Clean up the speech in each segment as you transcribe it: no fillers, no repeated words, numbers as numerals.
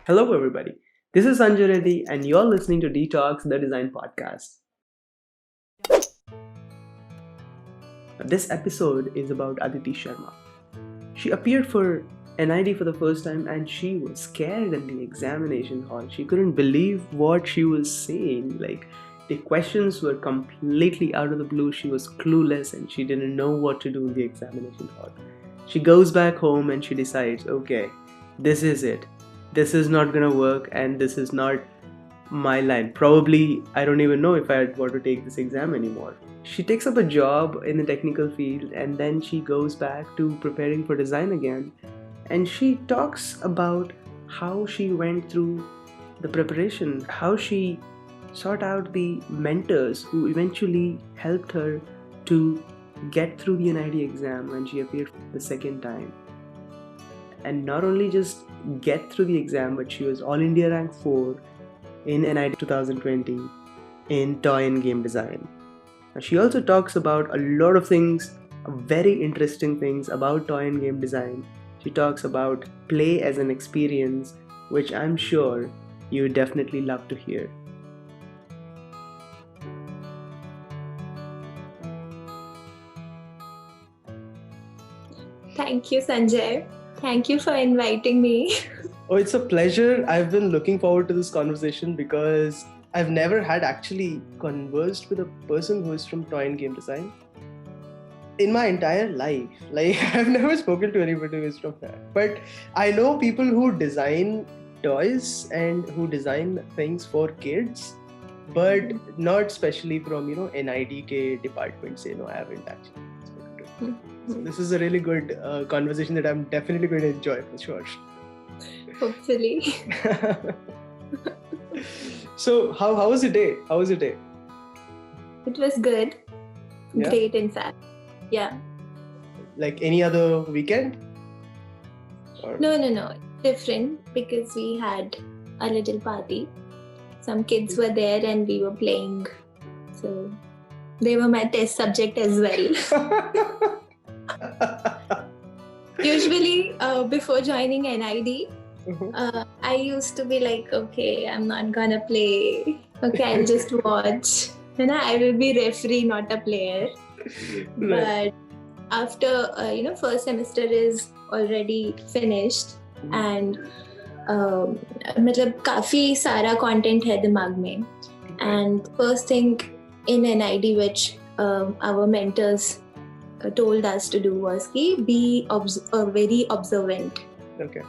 Hello, everybody. This is Sanjay Reddy, and you're listening to Detox, the Design Podcast. This episode is about Aditi Sharma. She appeared for NID for the first time and she was scared in the examination hall. She couldn't believe what she was saying. The questions were completely out of the blue. She was clueless and she didn't know what to do in the examination hall. She goes back home and she decides, okay, this is it. This is not gonna work and this is not my line. Probably, I don't even know if I want to take this exam anymore. She takes up a job in the technical field and then she goes back to preparing for design again. And she talks about how she went through the preparation, how she sought out the mentors who eventually helped her to get through the NID exam when she appeared the second time. And not only just get through the exam, but she was All India Rank 4 in NID 2020 in toy and game design. She also talks about a lot of things, very interesting things about toy and game design. She talks about play as an experience, which I'm sure you would definitely love to hear. Thank you, Sanjay. Thank you for inviting me. Oh, it's a pleasure. I've been looking forward to this conversation because I've never had actually conversed with a person who is from toy and game design in my entire life. I've never spoken to anybody who is from that. But I know people who design toys and who design things for kids, but not specially from NIDK departments. I haven't actually spoken to. So this is a really good conversation that I'm definitely going to enjoy for sure. Hopefully. So how was your day? How was your day? It was good. Yeah? Great, in fact. Yeah. Like any other weekend? Or... No. Different because we had a little party. Some kids were there and we were playing. So they were my test subject as well. Usually, before joining NID, I used to be like, okay, I'm not gonna play. Okay, I'll just watch. I will be referee, not a player. Right. But after first semester is already finished and मतलब काफी सारा content है दिमाग में. And first thing in NID which our mentors told us to do was ki be very observant. Okay.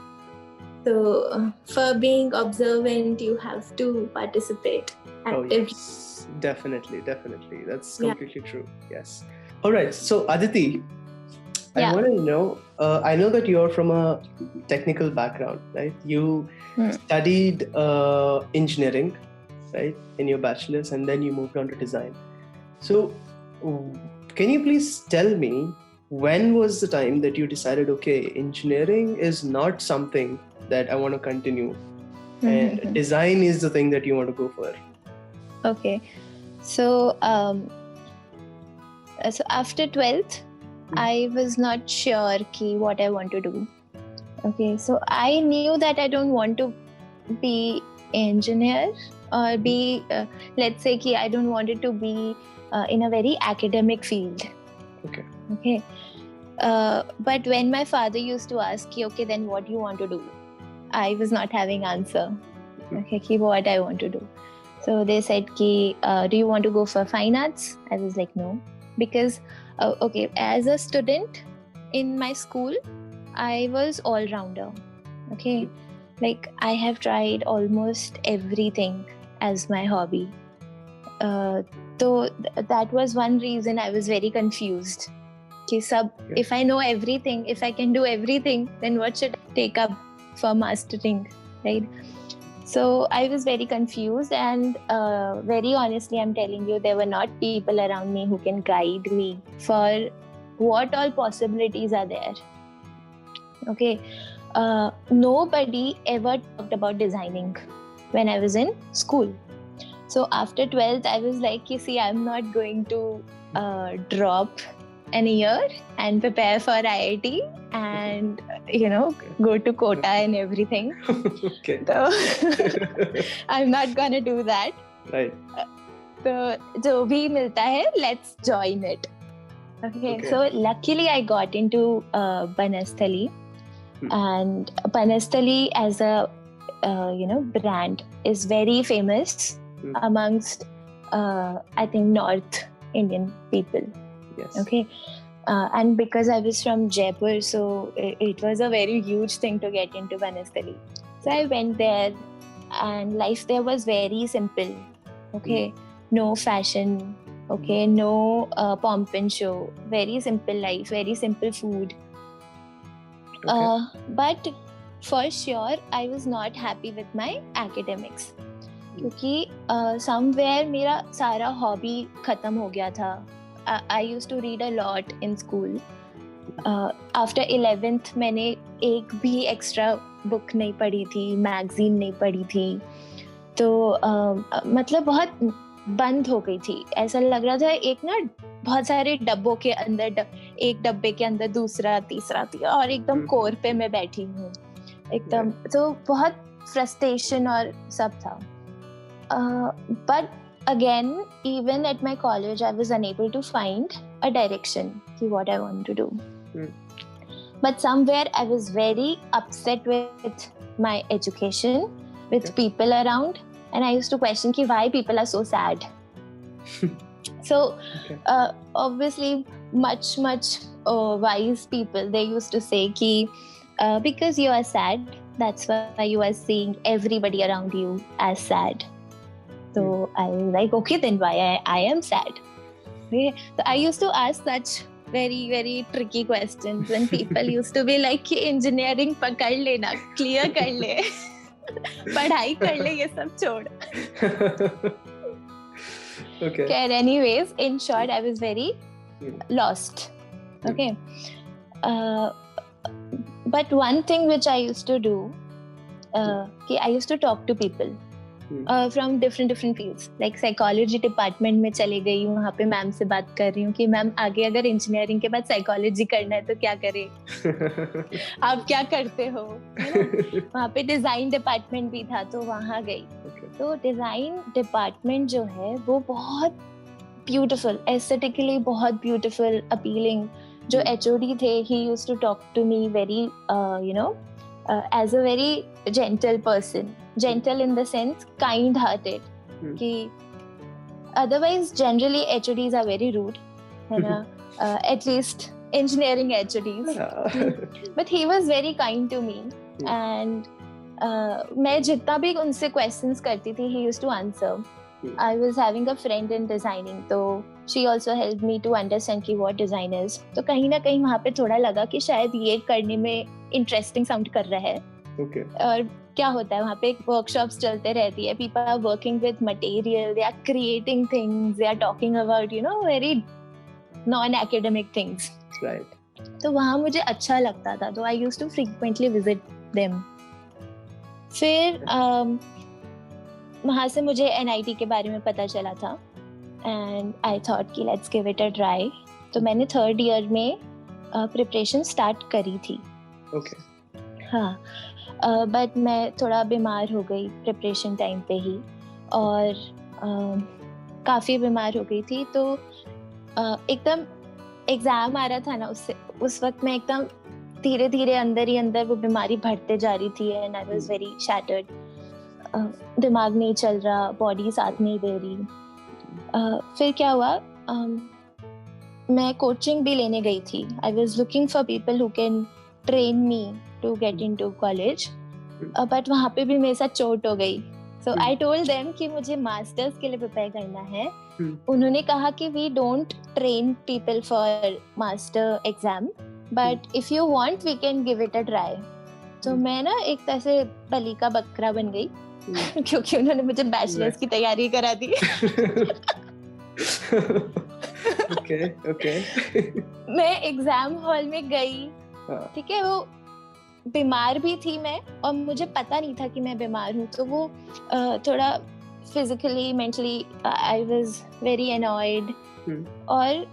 So for being observant, you have to participate actively. Oh, yes. Definitely. That's completely true. Yes. All right. So Aditi, I want to know, I know that you're from a technical background, right? You studied engineering, right, in your bachelor's, and then you moved on to design. So can you please tell me, when was the time that you decided, okay, engineering is not something that I want to continue, and design is the thing that you want to go for? Okay. So after 12th, I was not sure what I want to do. Okay, so I knew that I don't want to be engineer or be, let's say, I don't want it to be in a very academic field. Okay. But when my father used to ask, okay, then what do you want to do? I was not having answer. Okay, what I want to do. So they said, do you want to go for fine arts? I was like, no. Because, as a student in my school, I was all-rounder. Okay. Like, I have tried almost everything as my hobby. So that was one reason I was very confused. If I know everything, if I can do everything, then what should I take up for mastering, right? So I was very confused, and very honestly, I'm telling you, there were not people around me who can guide me for what all possibilities are there. Okay, nobody ever talked about designing when I was in school. So after 12th, I was like, I'm not going to drop an year and prepare for IIT and go to Kota and everything. Okay. So I'm not gonna do that. Right. So जो भी मिलता है, let's join it. Okay. So luckily I got into Banasthali, and Banasthali as a brand is very famous amongst I think North Indian people. Yes. Okay. And because I was from Jaipur, so it was a very huge thing to get into Banasthali. So I went there, and life there was very simple. Okay. No fashion. Okay. No pomp and show. Very simple life, very simple food. Okay. But for sure I was not happy with my academics, क्योंकि somewhere मेरा सारा hobby खत्म हो गया था. I used to read a lot in school. After 11th मैंने एक भी extra book नहीं पढ़ी थी, magazine नहीं पढ़ी थी, तो मतलब बहुत बंद हो गई थी. ऐसा लग रहा था एक ना बहुत सारे डब्बों के अंदर, एक डब्बे के अंदर दूसरा तीसरा और एकदम कोर पे मैं बैठी हूँ एकदम. तो बहुत frustration और सब था. But again, even at my college, I was unable to find a direction to what I want to do. But somewhere I was very upset with my education, with people around, and I used to question why people are so sad. So obviously much wise people, they used to say because you are sad, that's why you are seeing everybody around you as sad. So I was like, okay, then why I am sad? Okay. So I used to ask such very, very tricky questions, and people used to be like, engineering पकड़ लेना, clear कर ले, पढ़ाई कर ले, ये सब छोड़. Okay. Okay. Anyways, in short, I was very lost. Okay. But one thing which I used to do, I used to talk to people. From different fields, like psychology department में चले गई, वहाँ पे मैम से बात कर रही हूँ कि मैम आगे अगर इंजीनियरिंग के बाद साइकोलॉजी करना है तो क्या करें, आप क्या करते हो, है ना. वहाँ पे डिजाइन डिपार्टमेंट भी था, तो वहाँ गई. तो डिजाइन डिपार्टमेंट जो है वो बहुत ब्यूटीफुल, एस्थेटिकली बहुत ब्यूटीफुल, अपीलिंग. जो HOD थे, he used to talk to me very as a very gentle person. Gentle in the sense kind hearted. कि otherwise generally HODs are very rude, है ना. At least engineering HODs. But he was very kind to me. And मैं जितना भी उनसे questions करती थी, he used to answer. I was having a friend in designing, तो she also helped me to understand कि what design is. तो कहीं ना कहीं वहाँ पे थोड़ा लगा कि शायद ये करने में interesting sound कर रहा है. Okay. और क्या होता है वहाँ पे, workshops चलते रहती है, people are working with material, they are creating things, they are talking about very non-academic things. Right. तो वहाँ मुझे अच्छा लगता था, तो I used to frequently visit them. फिर वहाँ से मुझे NIT के बारे में पता चला था, and I thought कि let's give it a try. तो मैंने 3rd year में preparation start करी थी. Okay. हाँ. बट मैं थोड़ा बीमार हो गई प्रिपरेशन टाइम पे ही, और काफ़ी बीमार हो गई थी. तो एकदम एग्ज़ाम आ रहा था ना, उस वक्त मैं एकदम धीरे धीरे अंदर ही अंदर वो बीमारी बढ़ते जा रही थी, and I was very shattered. दिमाग नहीं चल रहा, बॉडी साथ नहीं दे रही. फिर क्या हुआ, मैं कोचिंग भी लेने गई थी. I was looking for people who can train me to get into college, but वहाँ पे भी मेरे साथ चोट हो गई. So I told them कि मुझे मास्टर्स के लिए प्रिपेयर करना है. उन्होंने कहा कि we don't train people for master exam, but if you want we can give it a try. तो मैं ना एक तरह से बलि का बकरा बन गई क्योंकि उन्होंने मुझे बैचलर्स की तैयारी करा दी. Okay. मैं एग्जाम हॉल में गई, ठीक है, वो बीमार भी थी मैं, और मुझे पता नहीं था कि मैं बीमार हूँ. तो वो थोड़ा physically mentally I was very annoyed. और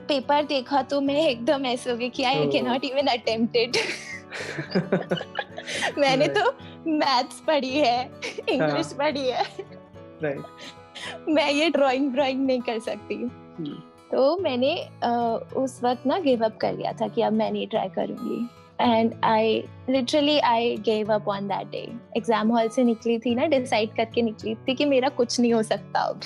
पेपर देखा तो मैं एकदम ऐसे हो गई कि I can not even attempt it. मैंने तो मैथ्स पढ़ी है, इंग्लिश पढ़ी है, मैं ये ड्राइंग नहीं कर सकती. तो मैंने उस वक्त ना गिव अप कर लिया था कि अब मैं नहीं ट्राई करूंगी. And I gave up on that day. Exam hall से निकली थी ना, डिसाइड करके निकली थी कि मेरा कुछ नहीं हो सकता अब.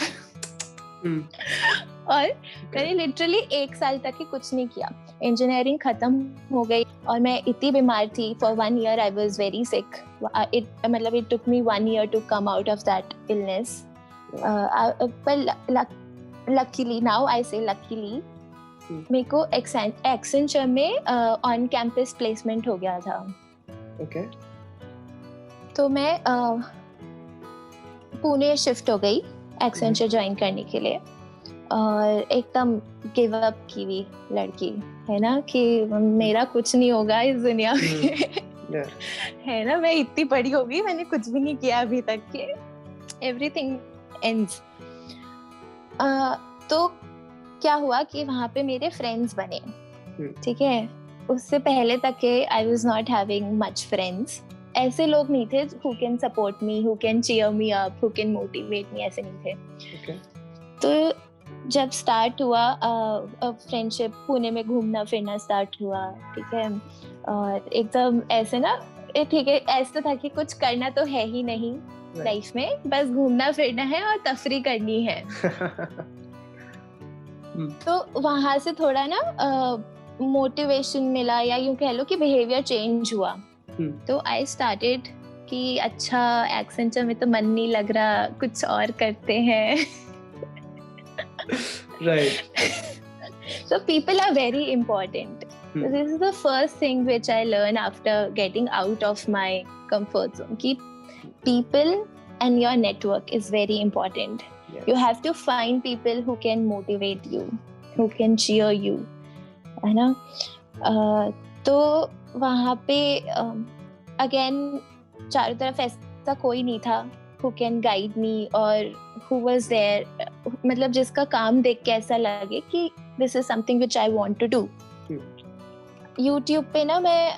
और मैंने लिटरली 1 साल तक ही कुछ नहीं किया. इंजीनियरिंग खत्म हो गई और मैं इतनी बीमार थी. For 1 year I was very sick. It took me 1 year to come out of that illness. But luckily, now I say luckily, मेरे को एक्सेंचर में ऑन कैंपस प्लेसमेंट हो गया था. Okay. तो मैं पुणे शिफ्ट हो गई एक्सेंचर ज्वाइन करने के लिए. और एकदम गिव अप की हुई लड़की है ना, कि मेरा कुछ नहीं होगा इस दुनिया में. है ना, मैं इतनी बड़ी हो गई, मैंने कुछ भी नहीं किया अभी तक के, एवरीथिंग एंड्स. तो क्या हुआ कि वहाँ पे मेरे फ्रेंड्स बने. ठीक है, उससे पहले तक के I was not having much friends. ऐसे लोग नहीं थे who can support me, who can cheer me up, who can motivate me, ऐसे नहीं थे. Okay. तो जब स्टार्ट हुआ फ्रेंडशिप, पुणे में घूमना फिरना स्टार्ट हुआ. ठीक है, और एकदम ऐसे ना, ठीक है, ऐसा था कि कुछ करना तो है ही नहीं लाइफ में, बस घूमना फिरना है और तफरी करनी है. तो वहां से थोड़ा ना मोटिवेशन मिला, या यूं कह लो कि बिहेवियर चेंज हुआ. तो आई स्टार्टेड कि अच्छा, एक्सेंचर में तो मन नहीं लग रहा, कुछ और करते हैं. Right. So people are very important. So this is the first thing which I learned after getting out of my comfort zone. Ki people and your network is very important. Yes. You have to find people who can motivate you, who can cheer you, है ना. तो वहाँ पे again चारों तरफ ऐसा कोई नहीं था who can guide me or who was there, मतलब जिसका काम देख के ऐसा लगे कि this is something which I want to do. YouTube पे ना मैं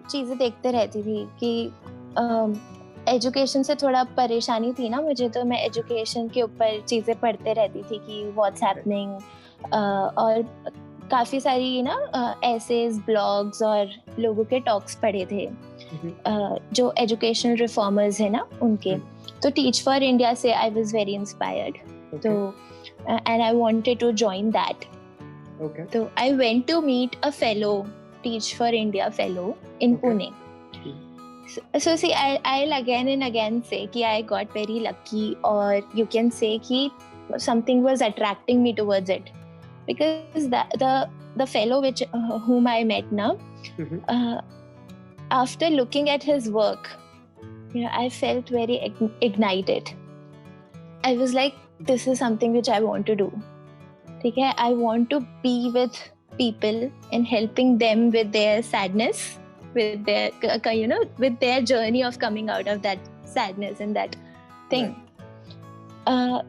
चीजें देखते रहती थी कि एजुकेशन से थोड़ा परेशानी थी ना मुझे, तो मैं एजुकेशन के ऊपर चीजें पढ़ते रहती थी कि व्हाट्स हैपनिंग. और काफी सारी ना एसेज, ब्लॉग्स और लोगों के टॉक्स पढ़े थे जो एजुकेशनल रिफॉर्मर्स है ना उनके. तो टीच फॉर इंडिया से आई वाज वेरी इंस्पायर्ड. तो and I wanted to join that. तो I went to meet a fellow, teach for India fellow in Pune. So see, I'll again and again say कि I got very lucky, or you can say कि something was attracting me towards it, because the fellow whom I met now, after looking at his work, I felt very ignited. I was like, this is something which I want to do. Okay, I want to be with people and helping them with their sadness, with their with their journey of coming out of that sadness and that thing.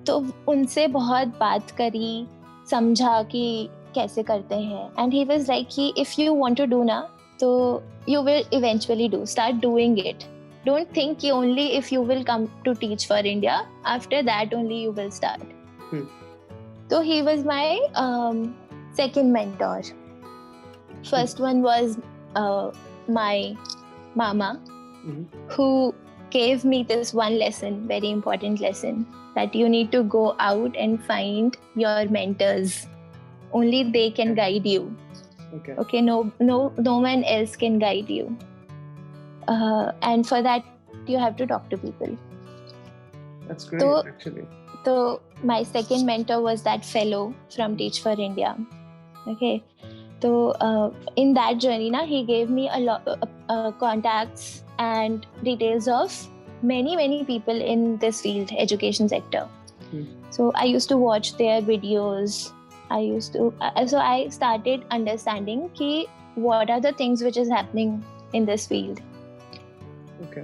तो उनसे बहुत बात करी, समझा कि कैसे करते हैं. And he was like कि if you want to do ना, तो you will eventually do. Start doing it. Don't think कि only if you will come to teach for India, after that only you will start. So he was my second mentor. First one was my mama, who gave me this one lesson, very important lesson, that you need to go out and find your mentors. Only they can guide you. Okay, no one else can guide you. And for that you have to talk to people. That's great, actually. So my second mentor was that fellow from Teach for India. Okay, so in that journey na, he gave me a lot contacts and details of many people in this field, education sector. So I used to watch their videos. So I started understanding ki what are the things which is happening in this field.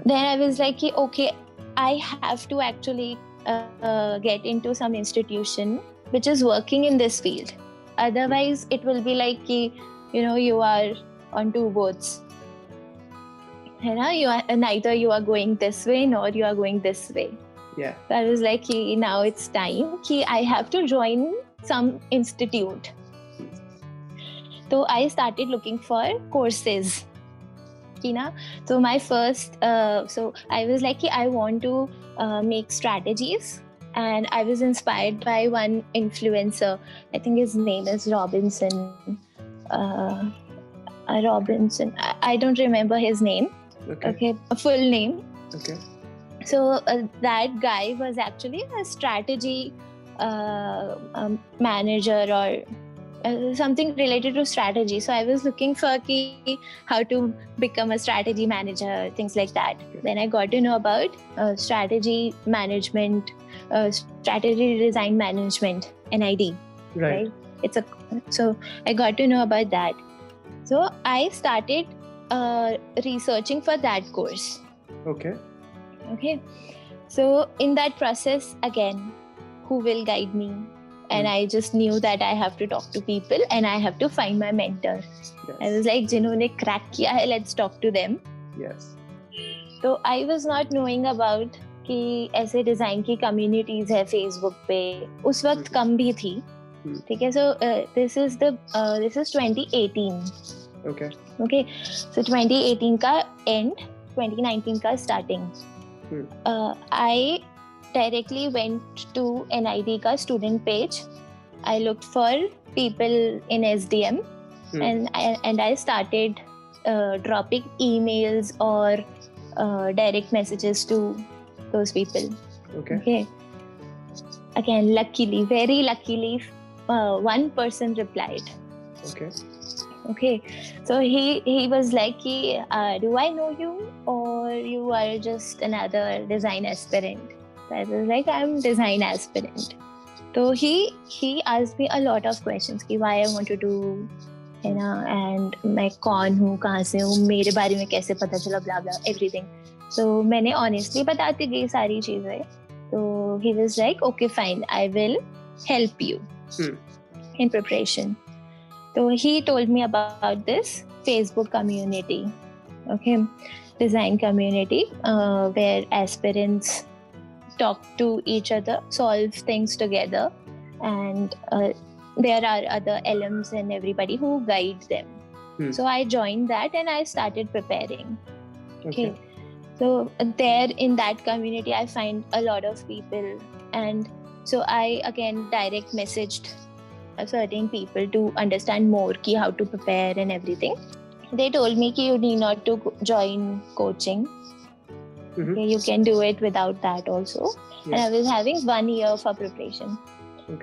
Then I was like, okay, I have to actually get into some institution which is working in this field. otherwise it will be like कि, you are on two boats. You are neither you are going this way nor you are going this way. Yeah. So I was like, now it's time. I have to join some institute. So I started looking for courses. So my first, so I was like, I want to make strategies. And I was inspired by one influencer. I think his name is Robinson. Robinson. I don't remember his name. Okay. A full name. Okay. So that guy was actually a strategy manager or something related to strategy. So I was looking for how to become a strategy manager, things like that. Okay. Then I got to know about strategy management, strategy design management, NID. Right. So I got to know about that. So I started researching for that course. Okay. So in that process, again, who will guide me? And I just knew that I have to talk to people and I have to find my mentor. Yes. I was like, जिन्होंने crack किया है, let's talk to them. Yes. So I was not knowing about कि ऐसे design की communities है Facebook पे. उस वक्त कम भी थी. ठीक है. So this is 2018. Okay. So 2018 का end, 2019 ka starting. I directly went to NID ka student page. I looked for people in SDM and I started dropping emails or direct messages to those people. Okay. Again, luckily, very luckily, one person replied. Okay, so he was like, do I know you or you are just another design aspirant? So I was like, I'm design aspirant. So he asked me a lot of questions, why I want to do, and मैं कौन हूँ, कहाँ से हूँ, मेरे बारे में कैसे पता चला, blah blah, everything. So मैंने honestly बताती गई सारी चीजें. So he was like, okay, fine, I will help you in preparation. So he told me about this Facebook community, design community, where aspirants talk to each other, solve things together, and there are other LMs and everybody who guide them. So I joined that and I started preparing. Okay. So there in that community, I find a lot of people, and so I again direct messaged certain people to understand more how to prepare and everything. They told me you need not to join coaching. Okay, you can do it without that also. And I was having 1 year for preparation.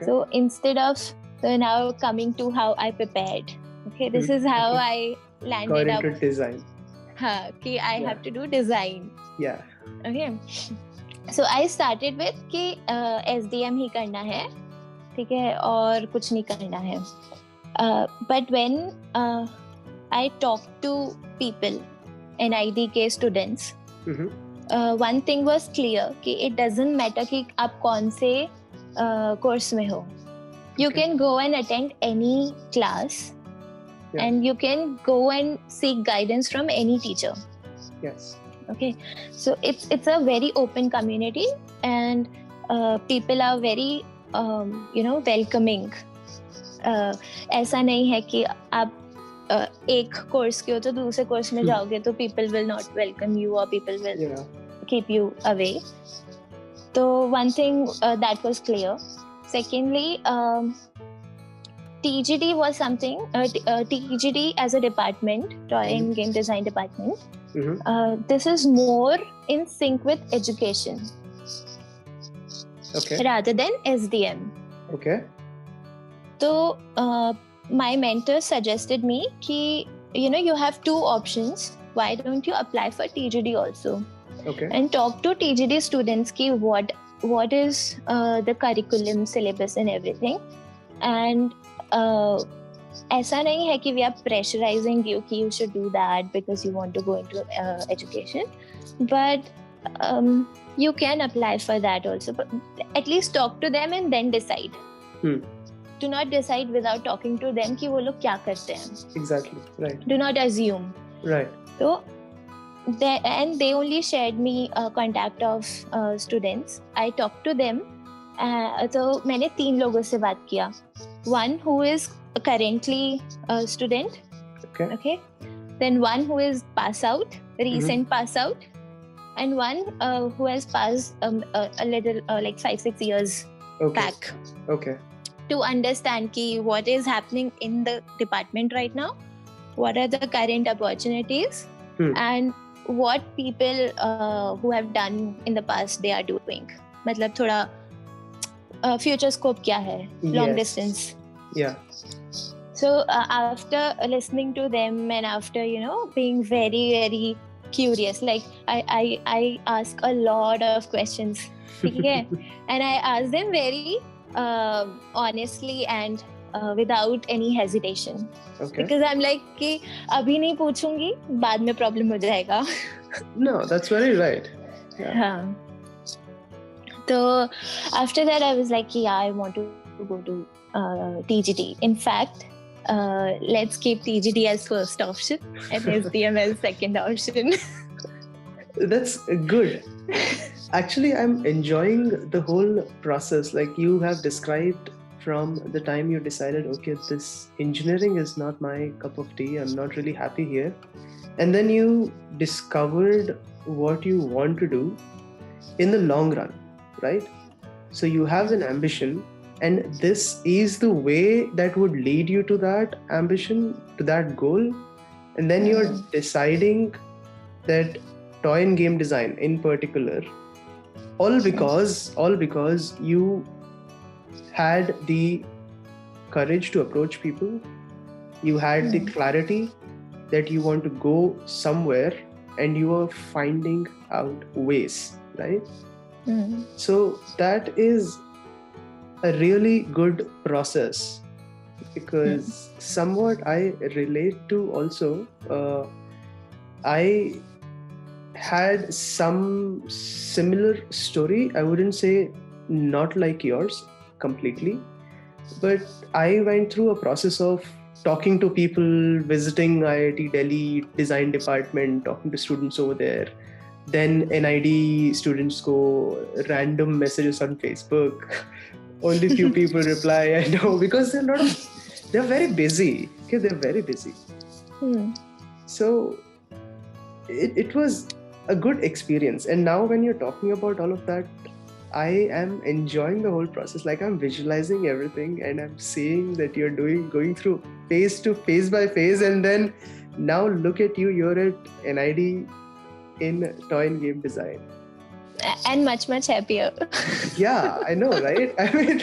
So instead of now coming to how I prepared, this is how I landed got into design. I have to do design. Yeah. Okay. So I started with SDM ही करना है, ठीक है, और कुछ नहीं करना है. But when I talked to people, NID के students, one thing was clear कि it doesn't matter कि आप कौन से course में हो. You can go and attend any class and you can go and seek guidance from any teacher. Yes. Okay. So it's a very open community and people are very welcoming. ऐसा नहीं है कि आप एक course के हो तो दूसरे कोर्स में जाओगे तो people will not welcome you or people will keep you away. So one thing that was clear. Secondly, TGD was something, TGD as a department, toy and game design department, this is more in sync with education rather than SDM. Okay. So my mentor suggested me you have two options. Why don't you apply for TGD also? Okay. And talk to TGD students what is the curriculum, syllabus and everything. And ऐसा नहीं है कि we are pressurizing you कि you should do that because you want to go into education, but you can apply for that also, but at least talk to them and then decide. do not decide without talking to them कि वो लोग क्या करते हैं. Exactly. Right. Do not assume. Right. So, they only shared me contact of students. I talked to them. तो मैंने 3 लोगों से बात किया. One who is currently a student. Okay. Then one who is pass out, recent pass out, and one who has passed a little like 5-6 years back. Okay. To understand ki what is happening in the department right now, what are the current opportunities, and what people who have done in the past they are doing. मतलब थोड़ा future scope क्या है, long distance. Yeah. So after listening to them and after being very very curious, like I ask a lot of questions, okay? And I ask them very honestly and without any hesitation. Okay. Because I'm like कि अभी नहीं पूछूंगी, बाद में problem हो जाएगा. No, that's very right. Yeah. हाँ. So after that I was like, yeah, I want to go to TGT. In fact, let's keep TGT as first option and SDM as second option. That's good. Actually, I'm enjoying the whole process. Like you have described from the time you decided, okay, this engineering is not my cup of tea. I'm not really happy here. And then you discovered what you want to do in the long run, right? So you have an ambition, and this is the way that would lead you to that ambition, to that goal. And then you're deciding that toy and game design in particular, all because you had the courage to approach people. You had the clarity that you want to go somewhere, and you are finding out ways, right? So that is a really good process, because somewhat I relate to also. I had some similar story. I wouldn't say not like yours completely, but I went through a process of talking to people, visiting IIT Delhi design department, talking to students over there. Then NID students go random messages on Facebook. Only few people reply. I know, because they're very busy. Okay, they're very busy. So it was a good experience. And now when you're talking about all of that, I am enjoying the whole process. Like I'm visualizing everything, and I'm seeing that you're going through phase by phase, and then now look at you, you're at NID in toy and game design. And much happier. Yeah, I know, right? I mean,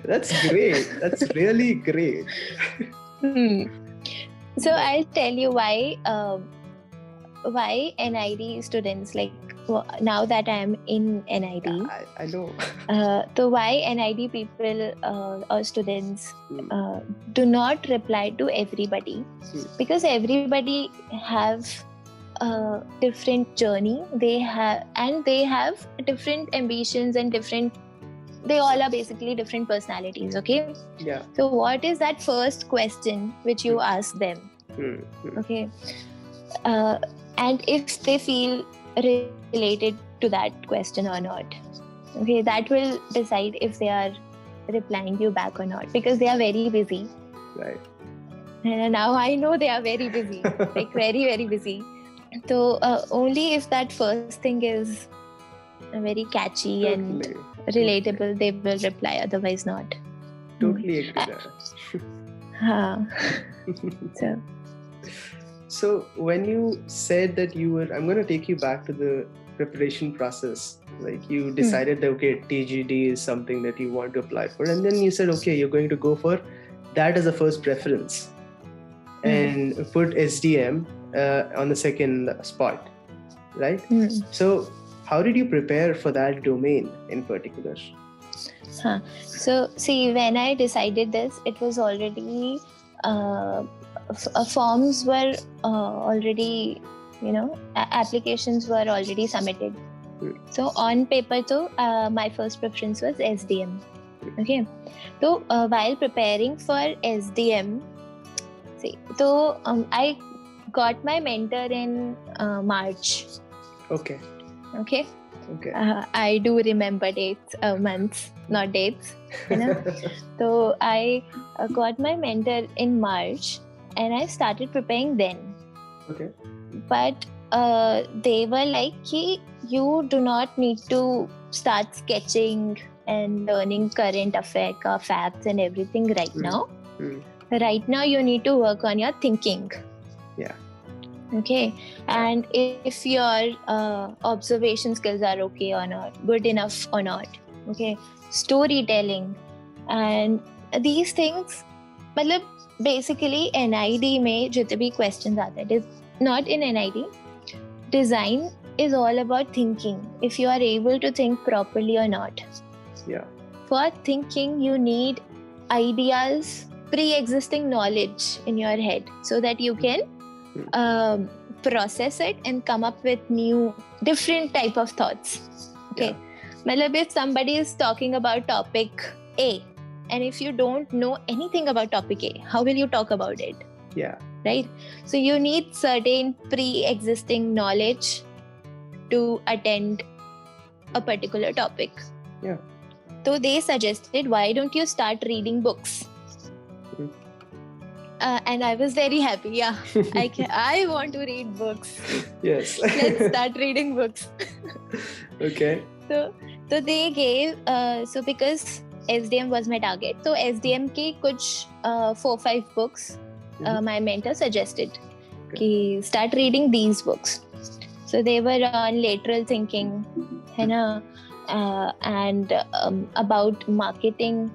that's great. That's really great. So I'll tell you why NID students, like now that I am in NID. I know. So why NID people or students do not reply to everybody, because everybody have a different journey. They have different ambitions and they all are basically different personalities. Okay. Yeah. So what is that first question which you ask them? Okay. And if they feel related to that question or not, okay, that will decide if they are replying you back or not, because they are very busy. Right. And now I know they are very busy, like very, very busy. So only if that first thing is very catchy and relatable, they will reply, otherwise not. Totally agree. So when you said that I'm going to take you back to the preparation process. Like you decided that, okay, TGD is something that you want to apply for. And then you said, okay, you're going to go for that as a first preference and put SDM on the second spot, right? So how did you prepare for that domain in particular? So see, when I decided this, it was already forms were already, applications were already submitted. So on paper, my first preference was SDM. Okay, so while preparing for SDM, so I got my mentor in March. Okay. Okay. Okay. I do remember dates, months, not dates. You know? So I got my mentor in March, and I started preparing then. Okay. But they were like, you do not need to start sketching and learning current facts and everything right now. Right now, you need to work on your thinking. Yeah. Okay, and if your observation skills are okay or not, good enough or not, okay, storytelling and these things, मतलब basically NID में जितने भी questions आते हैं, not in NID, design is all about thinking, if you are able to think properly or not. Yeah. For thinking, you need ideas, pre-existing knowledge in your head, so that you can process it and come up with new different type of thoughts. Okay, matlab if somebody is talking about topic A, and if you don't know anything about topic A, how will you talk about it? Yeah. Right, so you need certain pre-existing knowledge to attend a particular topic. Yeah. So they suggested, why don't you start reading books? And I was very happy. Yeah, I want to read books. Yes. Let's start reading books. Okay. So they gave, so because SDM was my target, so SDM के कुछ 4-5 books my mentor suggested कि start reading these books. So they were on lateral thinking, है ना, and about marketing,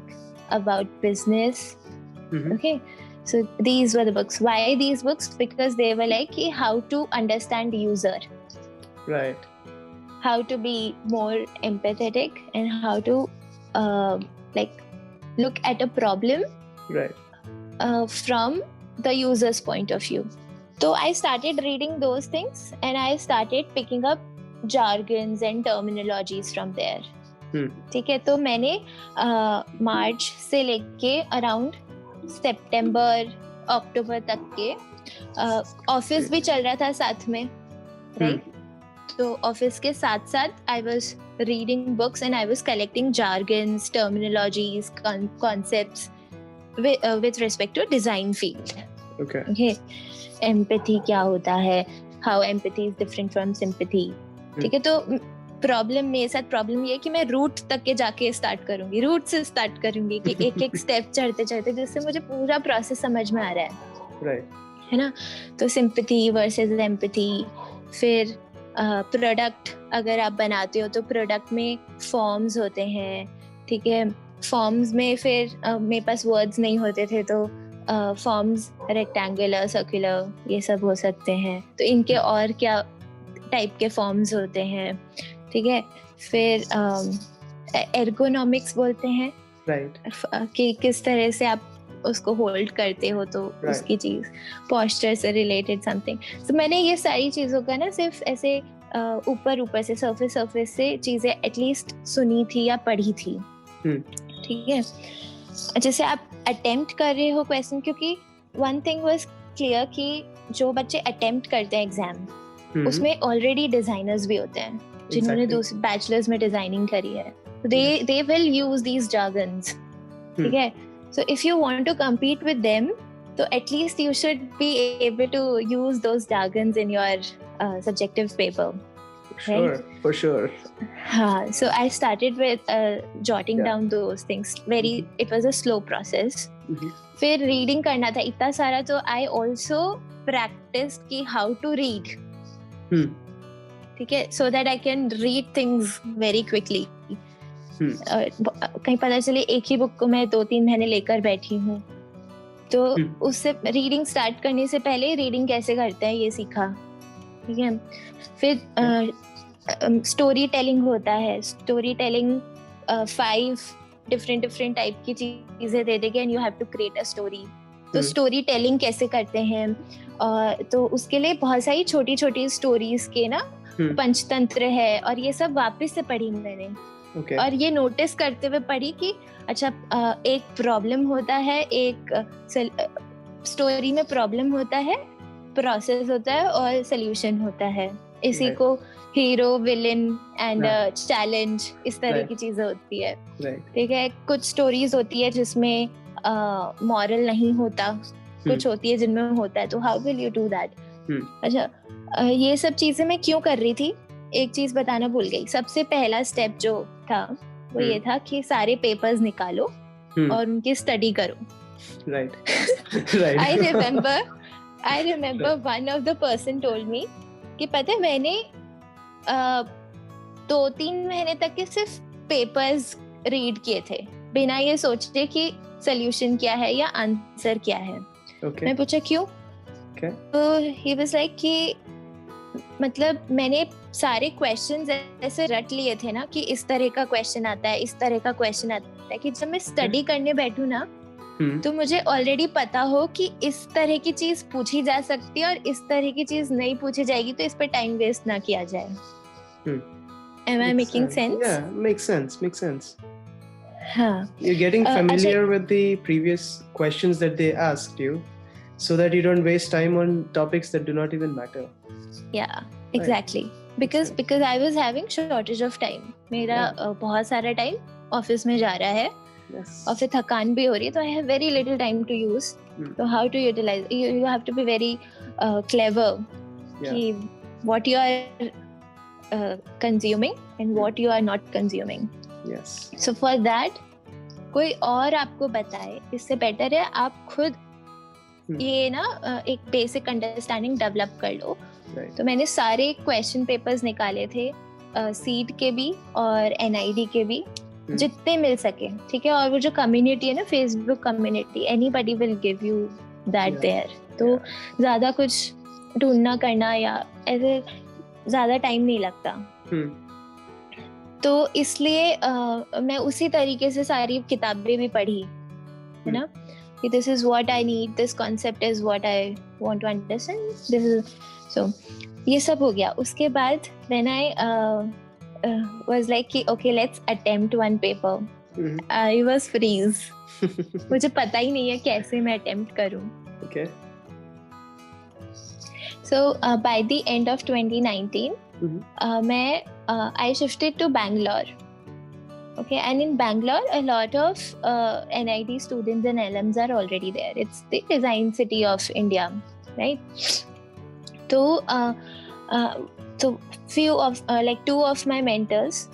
about business. Okay. So these were the books. Why these books? Because they were like how to understand user. Right. How to be more empathetic and how to like look at a problem. Right. From the user's point of view. So I started reading those things and I started picking up jargons and terminologies from there. ठीक है, तो मैंने मार्च से लेके around सितंबर अक्टूबर तक के office भी चल रहा था साथ में, राइट? तो ऑफिस के साथ साथ I was reading books and I was collecting jargons, terminologies, concepts with respect to design field. Okay. Empathy क्या होता है? How empathy is different from sympathy. ठीक है, तो प्रॉब्लम मेरे साथ प्रॉब्लम ये है कि मैं रूट तक के जाके स्टार्ट करूंगी, रूट से स्टार्ट करूंगी कि एक एक स्टेप चढ़ते चढ़ते, जिससे मुझे पूरा प्रोसेस समझ में आ रहा है, राइट, है ना? तो सिंपैथी वर्सेस एम्पैथी, फिर प्रोडक्ट अगर आप बनाते हो तो प्रोडक्ट में फॉर्म्स होते हैं, ठीक है? फॉर्म्स में फिर मेरे पास वर्ड्स नहीं होते थे, तो फॉर्म्स रेक्टेंगुलर, सर्कुलर, ये सब हो सकते हैं, तो इनके और क्या टाइप के फॉर्म्स होते हैं, ठीक है? फिर एर्गोनॉमिक्स बोलते हैं, राइट, कि किस तरह से आप उसको होल्ड करते हो, तो उसकी चीज, पोस्चर से रिलेटेड समथिंग। तो मैंने ये सारी चीजों का ना सिर्फ ऐसे ऊपर से सरफेस से चीजें एटलीस्ट सुनी थी या पढ़ी थी, ठीक है? जैसे आप अटेम्प्ट कर रहे हो क्वेश्चन, क्योंकि वन थिंग वाज क्लियर कि जो बच्चे अटेम्प्ट करते हैं एग्जाम, उसमें ऑलरेडी डिजाइनर्स भी होते हैं जिन्होंने दूसरे बैचलर्स में डिजाइनिंग करी है, they will use these jargons, ठीक है? So if you want to compete with them, so at least you should be able to use those jargons in your subjective paper. Sure, right? For sure. So I started with jotting down those things. It was a slow process. फिर reading करना था इतना सारा, तो I also practiced कि how to read. ठीक है, so that I can read things very quickly. कहीं पता चले एक ही बुक को मैं 2-3 महीने लेकर बैठी हूँ, तो उससे रीडिंग स्टार्ट करने से पहले रीडिंग कैसे करते हैं ये सीखा, ठीक है? फिर स्टोरी टेलिंग होता है, स्टोरी टेलिंग 5 डिफरेंट टाइप की चीजें दे देंगे and you have to create a story. तो स्टोरी टेलिंग कैसे करते हैं, तो उसके लिए बहुत सारी छोटी छोटी स्टोरीज के ना पंचतंत्र है, और ये सब वापस से पढ़ी मैंने, Okay. और ये नोटिस करते हुए पढ़ी कि अच्छा एक प्रॉब्लम होता है, एक स्टोरी में प्रॉब्लम होता है, प्रोसेस होता है और सोल्यूशन होता है. इसी Right. को हीरो, विलेन एंड हाँ. चैलेंज, इस तरह Right. की चीजें होती है. Right. ठीक है. कुछ स्टोरीज होती है जिसमें मॉरल नहीं होता, कुछ होती है जिनमें होता है. तो how will you do that? अच्छा, ये सब चीजें मैं क्यों कर रही थी, एक चीज बताना भूल गई. सबसे पहला स्टेप जो था वो ये था कि सारे पेपर्स निकालो और उनकी स्टडी करो. Right. Right. I remember one of the person told me कि पता है मैंने 2-3 महीने तक के सिर्फ पेपर्स रीड किए थे बिना ये सोचे कि सोल्यूशन क्या है या आंसर क्या है. Okay. मैं पूछा क्यों? Okay. तो he was like कि मतलब मैंने सारे क्वेश्चंस ऐसे रट लिए थे ना कि इस तरह का क्वेश्चन आता है, इस तरह का क्वेश्चन आता है, कि जब मैं स्टडी करने बैठूं ना तो मुझे ऑलरेडी पता हो कि इस तरह की चीज पूछी जा सकती है और इस तरह की चीज नहीं पूछी जाएगी, तो इस पे टाइम वेस्ट ना किया जाए. Am I making sense? Yeah, makes sense. हाँ. You're getting familiar with the previous questions that they asked you, so that you don't waste time on topics that do not even matter. Yeah, exactly. Because I was having shortage of time. मेरा बहुत सारा time office में जा रहा है. Yes. और फिर थकान भी हो रही है, तो I have very little time to use. So how to utilize? You have to be very clever. कि what you are consuming and what you are not consuming. Yes. So for that, कोई और आपको बताए इससे better है आप खुद ये ना एक बेसिक अंडरस्टैंडिंग डेवलप कर लो. Right. तो मैंने सारे क्वेश्चन पेपर्स निकाले थे, सीट के भी और NID के भी, जितने मिल सके. ठीक है. और वो जो कम्युनिटी है ना, Facebook community, anybody will give you that there. तो ज्यादा कुछ ढूंढना करना या ऐसे ज्यादा टाइम नहीं लगता. तो इसलिए मैं उसी तरीके से सारी किताबें भी पढ़ी, है ना, कि this is what I need, this concept is what I want to understand, this is. So ये सब हो गया. उसके बाद व्हेन आई was like कि okay let's attempt one paper. I was freeze. मुझे पता ही नहीं है कैसे मैं attempt करूं. Okay. So by the end of 2019 मैं I shifted to Bangalore. Okay, and in Bangalore a lot of NID students and LMs are already there. It's the design city of India, right? So few of like 2 of my mentors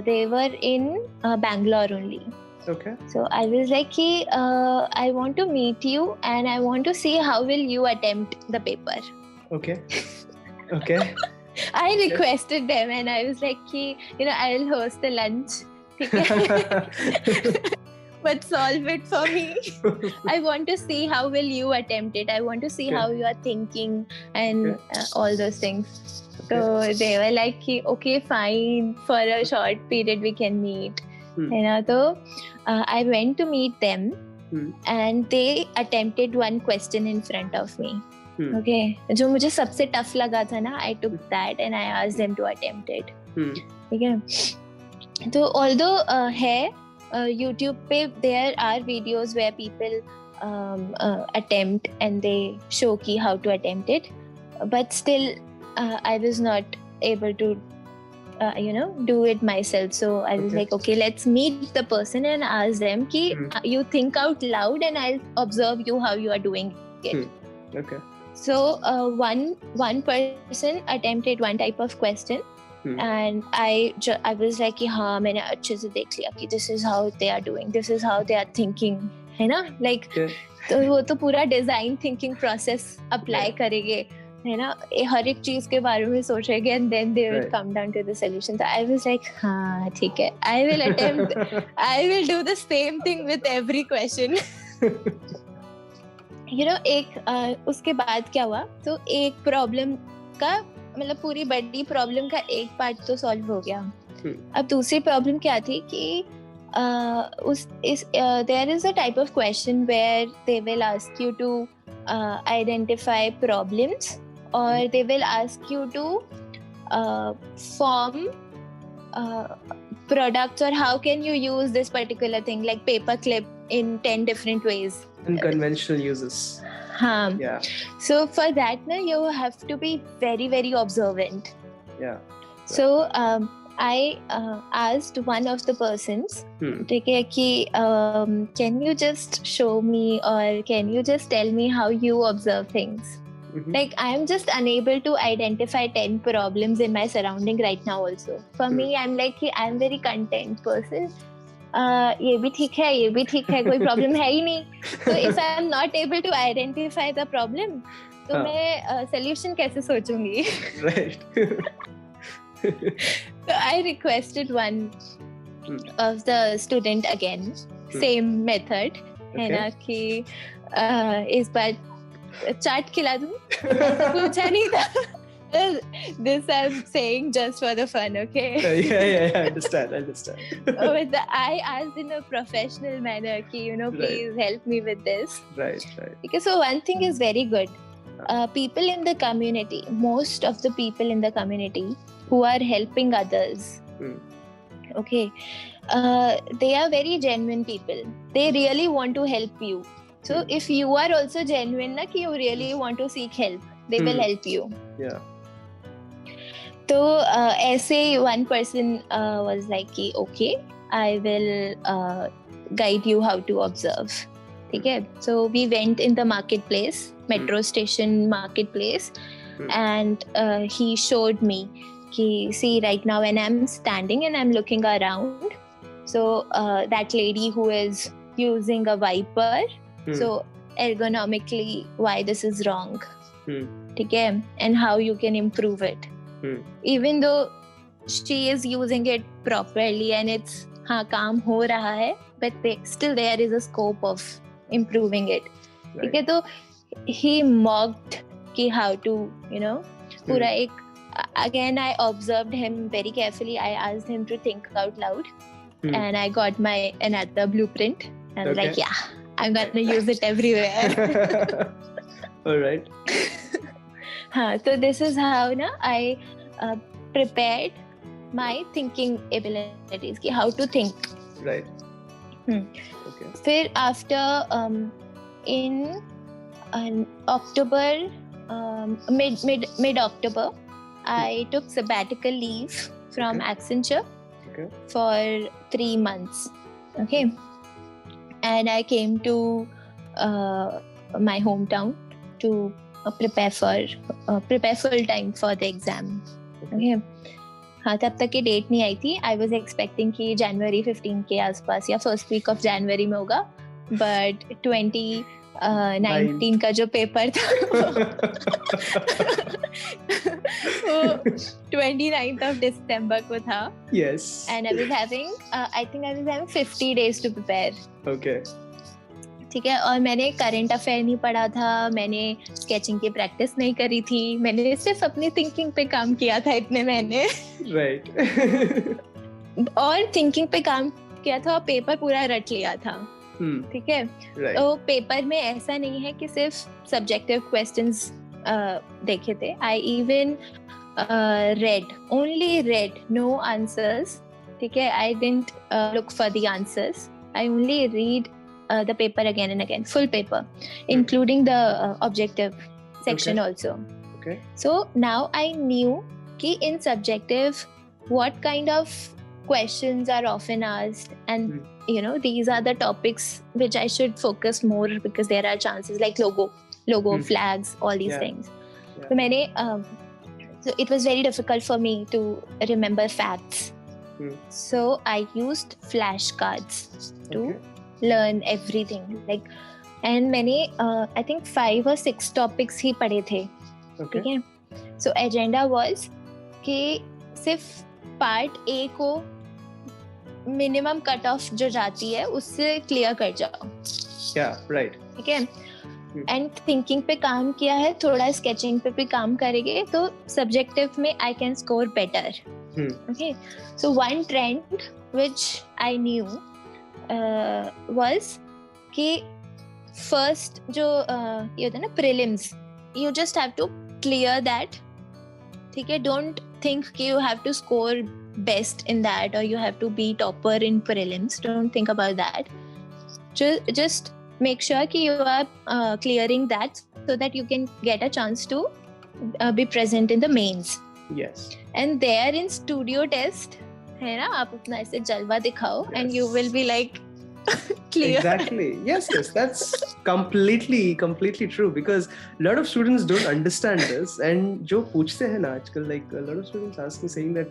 they were in Bangalore only. Okay. So I was like I want to meet you and I want to see how will you attempt the paper. Okay. I requested them and I was like you know I'll host a lunch. But solve it for me. I want to see how will you attempt it. I want to see how you are thinking and all those things. So they were like okay fine, for a short period we can meet. You know, so I went to meet them and they attempted one question in front of me. Okay, जो मुझे सबसे tough लगा था ना, I took that and I asked them to attempt it. ठीक है. तो although है YouTube पे there are videos where people attempt and they show ki how to attempt it, but still I was not able to you know do it myself. So I was like okay, let's meet the person and ask them ki you think out loud and I'll observe you how you are doing it. Okay. So one person attempted one type of question. And I was like कि हाँ मैंने अच्छे से देख लिया कि this is how they are doing, this is how they are thinking, है ना, like तो वो तो पूरा डिजाइन थिंकिंग प्रोसेस अप्लाई करेंगे, है ना, हर एक चीज के बारे में सोचेंगे and then they will come down to the solution. So I was like हाँ ठीक है, I will attempt, I will do the same thing with every question. You know, एक उसके बाद क्या हुआ, तो एक प्रॉब्लम का मतलब पूरी बड़ी प्रॉब्लम का एक पार्ट तो सॉल्व हो गया. अब दूसरी प्रॉब्लम क्या थी कि there is a type of question where they will ask you to identify problems or they will ask you to form products, or how can you use this particular thing like paperclip in 10 different ways. Unconventional uses. Yeah. So for that, you have to be very, very observant. Yeah. So I asked one of the persons, can you just show me, or can you just tell me how you observe things? Like, I'm just unable to identify 10 problems in my surrounding right now also. For me, I'm like, I'm very content person. ये भी ठीक है, कोई problem है ही नहीं. So if I'm not able to identify the problem, तो मैं solution कैसे सोचूंगी? Right. So I requested one of the student again, same method, है ना, कि इस बार चाट खिला दूं? पूछा नहीं था. This I'm saying just for the fun, okay? Yeah, I understand. But I asked in a professional manner, please help me with this. Right. Because so one thing is very good. People in the community, most of the people in the community who are helping others, okay, they are very genuine people. They really want to help you. So if you are also genuine, that you really want to seek help, they will help you. Yeah. So ऐसे one person was like, okay, I will guide you how to observe. Okay? So we went in the marketplace, metro station marketplace, and he showed me, see, right now when I'm standing and I'm looking around, so that lady who is using a wiper, so ergonomically why this is wrong, okay? And how you can improve it. Even though she is using it properly and it's काम हो रहा है, but still there is a scope of improving it. Right. Okay, so he mocked कि how to, पूरा एक, again I observed him very carefully. I asked him to think out loud, and I got my another blueprint. I was like, yeah, I'm gonna use it everywhere. All right. So this is how I prepared my thinking abilities, how to think. Right. Okay. Then after in October, mid October, I took sabbatical leave from Accenture for 3 months. Okay. And I came to my hometown to prepare full time for the exam. Okay. हाँ, तब तक की date नहीं आई थी. I was expecting कि January 15 के आसपास या first week of January में होगा, but 2019 का जो पेपर था वो 29th of December को था. Yes. And I was having 50 days to prepare. Okay. ठीक है. और मैंने करंट अफेयर नहीं पढ़ा था, मैंने स्केचिंग की प्रैक्टिस नहीं करी थी, मैंने सिर्फ अपनी थिंकिंग पे काम किया था इतने महीने. Right. और थिंकिंग पे काम किया था और पेपर पूरा रट लिया था. ठीक है. Right. तो पेपर में ऐसा नहीं है कि सिर्फ सब्जेक्टिव क्वेश्चंस देखे थे. I even only read, no answers. ठीक है. I didn't look for the answers. I only read the paper again and again, full paper, including the objective section also. Okay. So now I knew कि in subjective what kind of questions are often asked, and these are the topics which I should focus more, because there are chances like logo, flags, all these things. So मैंने so it was very difficult for me to remember facts. So I used flashcards to learn everything, like, and मैंने I think 5 or 6 topics ही पढ़े थे. ठीक है. So agenda was कि सिर्फ part A को minimum cut off जो जाती है उससे clear कर जाओ. Yeah, right. ठीक है. And thinking पे काम किया है, थोड़ा sketching पे भी काम करेंगे तो subjective में I can score better. Okay. So one trend which I knew was कि first जो ये होता है ना prelims, you just have to clear that. ठीक है. Don't think कि you have to score best in that or you have to be topper in prelims. Don't think about that. Just make sure कि you are clearing that so that you can get a chance to be present in the mains. Yes. And there in studio test, है ना, आप अपना ऐसे जलवा दिखाओ and you will be like clear. Exactly. Yes, that's completely true, because a lot of students don't understand this, and जो पूछते हैं ना आजकल, like a lot of students ask me saying that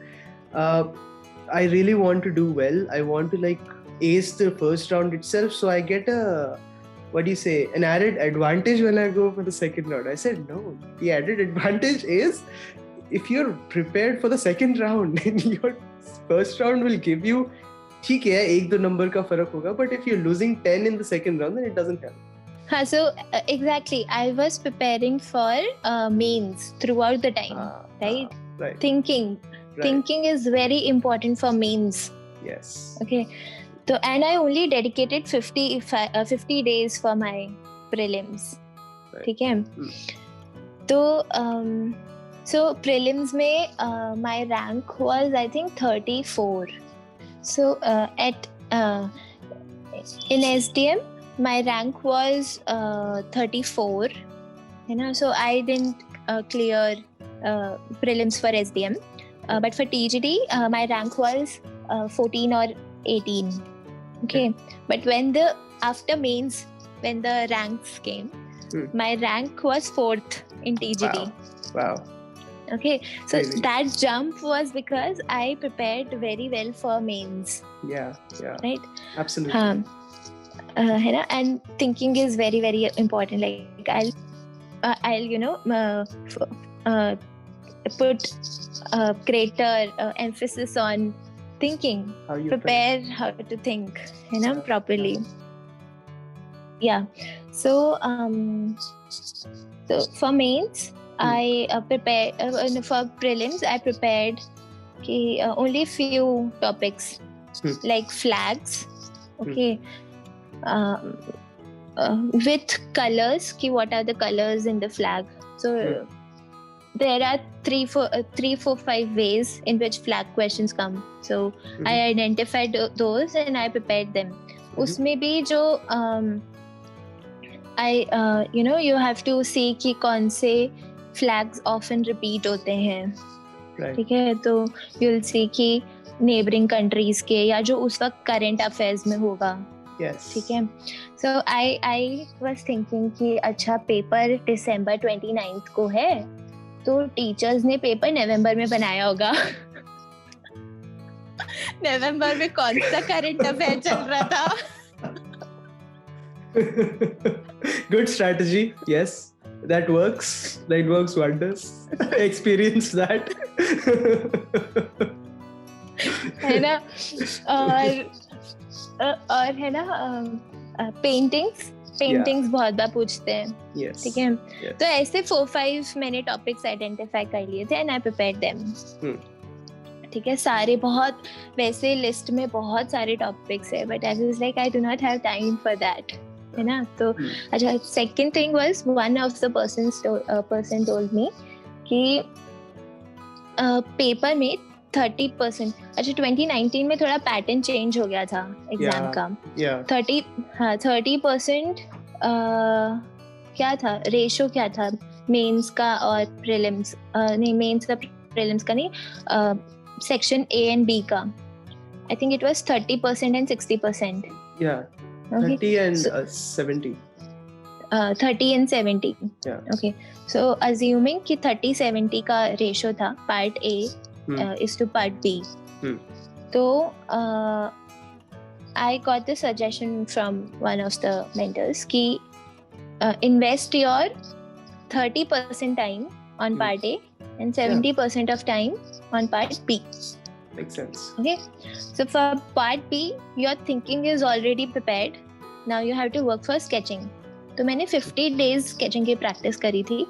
I really want to do well, I want to like ace the first round itself, so I get an added advantage when I go for the second round. I said no, the added advantage is if you're prepared for the second round, then your first round will give you, ठीक है, 1-2 number का फर्क होगा, but if you're losing 10 in the second round, then it doesn't help. So exactly, I was preparing for mains throughout the time, right? Right. Thinking is very important for mains. Yes. Okay. So, and I only dedicated 50 days for my prelims. Right. ठीक है? तो so prelims में my rank was I think 34. So in SDM my rank was 34, you know. So I didn't clear prelims for SDM, but for TGT my rank was 14 or 18. Okay, but after mains, when the ranks came, my rank was 4th in TGT. Wow. Okay, so Really? that jump was because I prepared very well for mains. Yeah. Right? Absolutely. है ना? And thinking is very, very important. Like I'll you know put greater emphasis on thinking. How you prepare how to think, you know, properly. Yeah. So for mains, I prepared for prelims. I prepared only few topics like flags. Okay. With colors. What are the colors in the flag? So there are 3, 4, 5 ways in which flag questions come. So I identified those and I prepared them. उसमें भी जो you have to see कि कौन से flags often repeat होते हैं. ठीक है, तो you'll see कि neighboring countries के या जो उस वक्त current affairs में होगा. Yes. ठीक है. So I was thinking कि अच्छा पेपर December 29th को है, तो टीचर्स ने पेपर नवंबर में बनाया होगा. नवंबर में कौन सा करंट अफेयर चल रहा था? Good strategy. Yes, that works. That works wonders. Experience that. है ना? और है ना पेंटिंग्स बहुत बार पूछते हैं. Yes. ठीक है. तो ऐसे 4-5 मैंने टॉपिक्स आइडेंटिफाई कर लिए थे एंड आई प्रिपेयर्ड देम. ठीक है, सारे बहुत वैसे लिस्ट में बहुत सारे टॉपिक्स है, but I was like I do not have time for that, है ना. तो अच्छा, second thing was one of the person told me कि पेपर में 30%, अच्छा 2019 में थोड़ा पैटर्न चेंज हो गया था एग्जाम का. 30% क्या था रेशो, क्या था मेंस का और प्रीलिम्स, नहीं मेंस का प्रीलिम्स का नहीं, सेक्शन A and B का. I think it was 30% and 60%. Yeah. Okay. 30 and 70. 30 and 70. Yeah. Okay. So assuming कि 30-70 का रेशो था, part A is to part B. तो I got the suggestion from one of the mentors कि invest your 30% time on part A and 70% of time on part B. Makes sense. Okay. So for part B, your thinking is already prepared. Now you have to work for sketching. तो मैंने 50 days sketching की practice करी थी.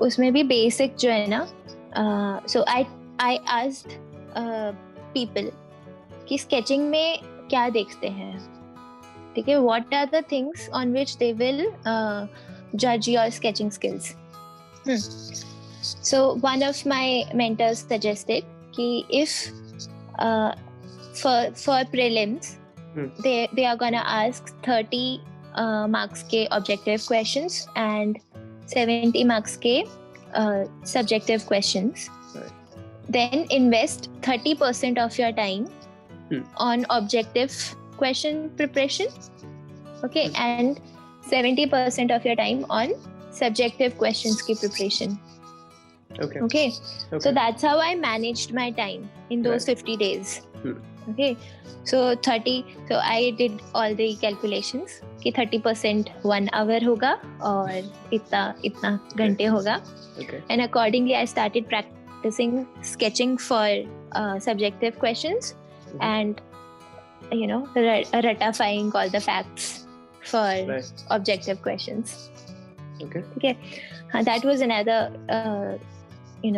उसमें भी basic जो है ना, so I asked people कि sketching में क्या देखते हैं. ठीक है, what are the things on which they will judge your sketching skills. So one of my mentors suggested कि if for prelims they are gonna ask 30 marks के objective questions and 70 marks के subjective questions. Right. Then invest 30% of your time on objective question preparation, okay, and 70% of your time on subjective questions ki preparation. Okay. So that's how I managed my time in those 50 days. Okay. So I did all the calculations कि 30% 1 hour होगा और इतना घंटे होगा. Okay. And accordingly I started practicing sketching for subjective questions and ratifying all the facts for objective questions. Okay. That was another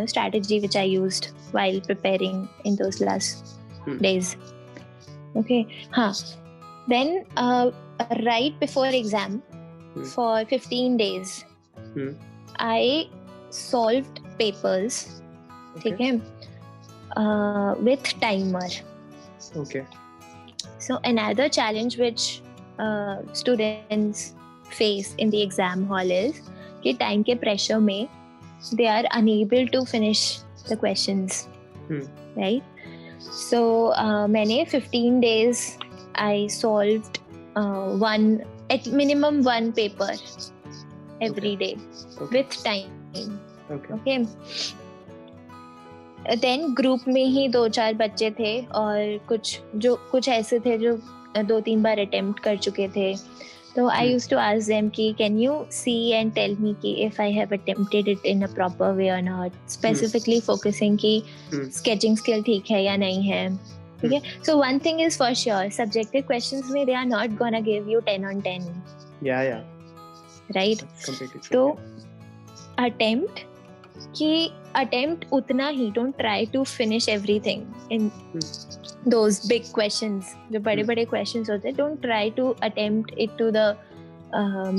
strategy which I used while preparing in those last days. Okay. Then right before exam for 15 days I solved papers. Okay. With timer. Okay. So another challenge which students face in the exam hall is कि time के pressure में they are unable to finish the questions. Right? So मैंने 15 days I solved at minimum one paper every day with time. Okay. Then group में ही 2-4 बच्चे थे और कुछ ऐसे थे जो 2-3 बार attempt कर चुके थे. So I used to ask them कि can you see and tell me कि if I have attempted it in a proper way or not, specifically focusing कि sketching skill ठीक है या नहीं है. Okay. So one thing is for sure, subjective questions में they are not gonna give you 10 on 10. Yeah. Right? That's completely true. So attempt उतना ही, don't try to finish everything in those big questions. जो बड़े questions होते हैं, don't try to attempt it to the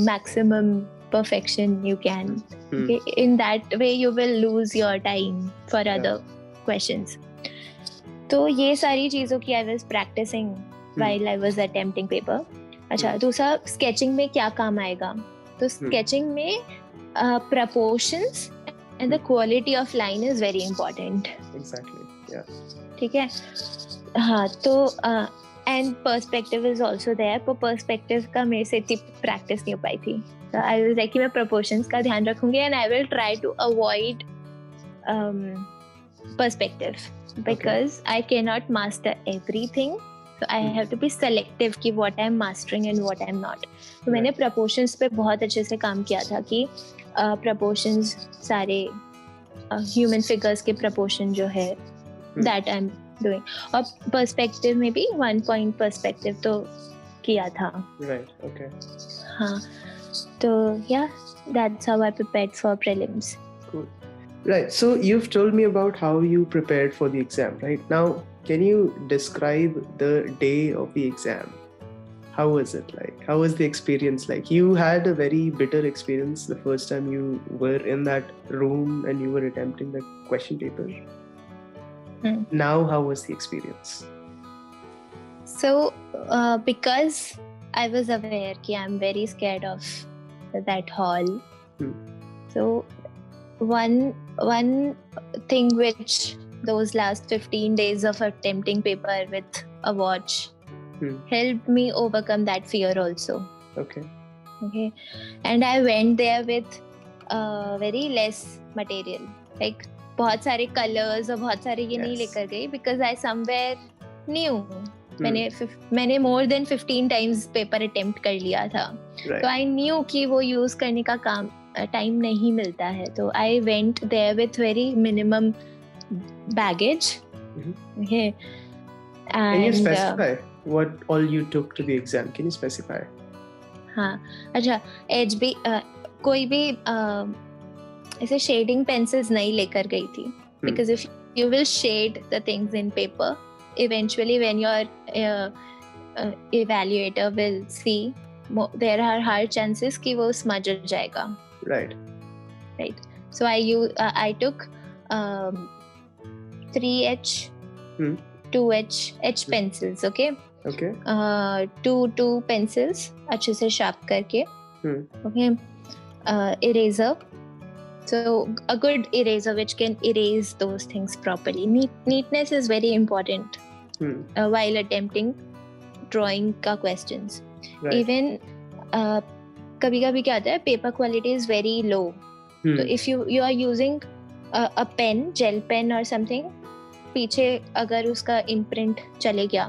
maximum perfection you can. Okay? In that way you will lose your time for other questions. तो ये सारी चीजों की I was practicing while I was attempting paper. अच्छा, दूसरा sketching में क्या काम आएगा? तो sketching में proportions and the quality of line is very important. Exactly. Yeah. ठीक है. हाँ, तो and perspective is also there. पर perspective का मेरे से इतनी practice नहीं हो पाई थी. So I was like कि मैं proportions का ध्यान रखूंगी and I will try to avoid perspective because I cannot master everything. So I have to be selective कि what I'm mastering and what I'm not. तो मैंने proportions पे बहुत अच्छे से काम किया था कि proportions सारे human figures के proportion जो है that I'm doing. और perspective में भी 1 point perspective तो किया था. Right. Okay. हाँ. तो yeah, that's how I prepared for prelims. Cool. Right. So you've told me about how you prepared for the exam, right? Now, can you describe the day of the exam? How was it like? How was the experience like? You had a very bitter experience the first time you were in that room and you were attempting the question paper. Now, how was the experience? So, because I was aware that I'm very scared of that hall. So, one thing which those last 15 days of attempting paper with a watch helped me overcome that fear also. Okay. And I went there with very less material. Like बहुत सारे colors और बहुत सारे ये नहीं लेकर गई because I somewhere knew. मैंने more than 15 times paper attempt कर लिया था. So I knew कि वो use करने का काम time नहीं मिलता है. So I went there with very minimum baggage. Okay. And, can you specify what all you took to the exam? Can you specify? हाँ, अच्छा, HB कोई भी ऐसे shading pencils नहीं लेकर गई थी. Because if you will shade the things in paper, eventually when your evaluator will see, there are high chances कि वो smudge हो जाएगा. Right. So I took 3H, 2H, H pencils, okay? Okay. Two pencils अच्छे से sharp करके, okay? Eraser. So a good eraser which can erase those things properly. Neatness is very important while attempting drawing का questions. Right. Even कभी-कभी क्या होता है, paper quality is very low. So if you are using a pen, gel pen or something, पीछे अगर उसका imprint चले गया,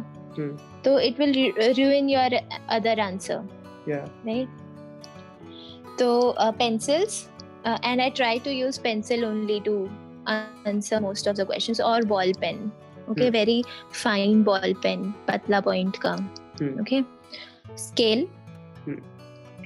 तो it will ruin your other answer. Yeah. Right? So pencils. And I try to use pencil only to answer most of the questions, or ball pen. Okay, very fine ball pen, patla point ka. Okay, scale.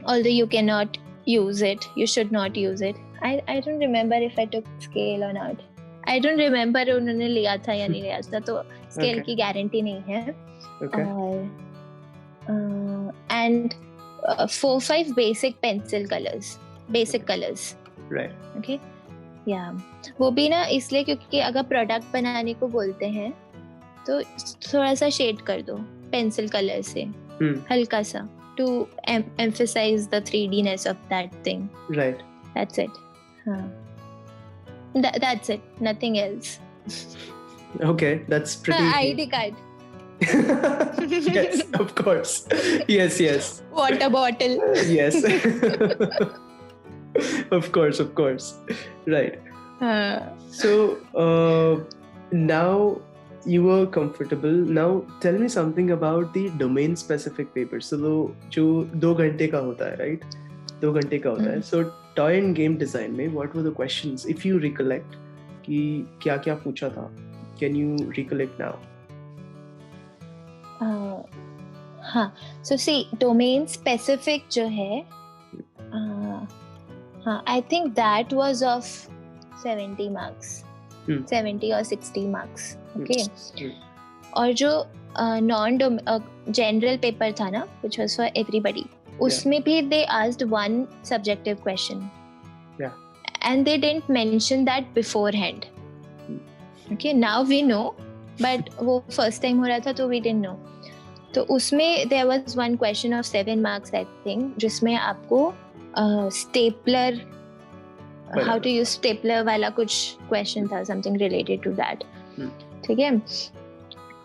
Although you cannot use it, you should not use it. I don't remember if I took scale or not. I don't remember उन्होंने लिया था या नहीं लिया था, तो scale की guarantee नहीं है. Okay. And 4-5 basic pencil colors, basic colors. Right. Okay. Yeah. वो भी ना इसलिए क्योंकि अगर प्रोडक्ट बनाने को बोलते हैं तो थोड़ा सा शेड कर दो पेंसिल कलर से, हल्का सा, to emphasize the 3Dness of that thing. Right. That's it. That's it. Nothing else. Okay, that's pretty. ID card. Yes, of course. Yes. Water bottle. Yes. Of course. Right. So now you were comfortable. Now tell me something about the domain specific papers. So जो 2 घंटे का होता है, right? 2 घंटे का होता है. So toy and game design में what were the questions? If you recollect कि क्या पूछा था? Can you recollect now? So see, domain specific जो है, I think that was of 70 marks, 70 or 60 marks. Okay. और जो general paper था ना, which was for everybody, उसमें भी they asked one subjective question. Yeah. And they didn't mention that beforehand. Okay, now we know, but वो first time हो रहा था तो we didn't know. तो उसमें there was one question of 7 marks I think, जिसमें आपको stapler, how to use stapler वाला कुछ question था, something related to that. ठीक है.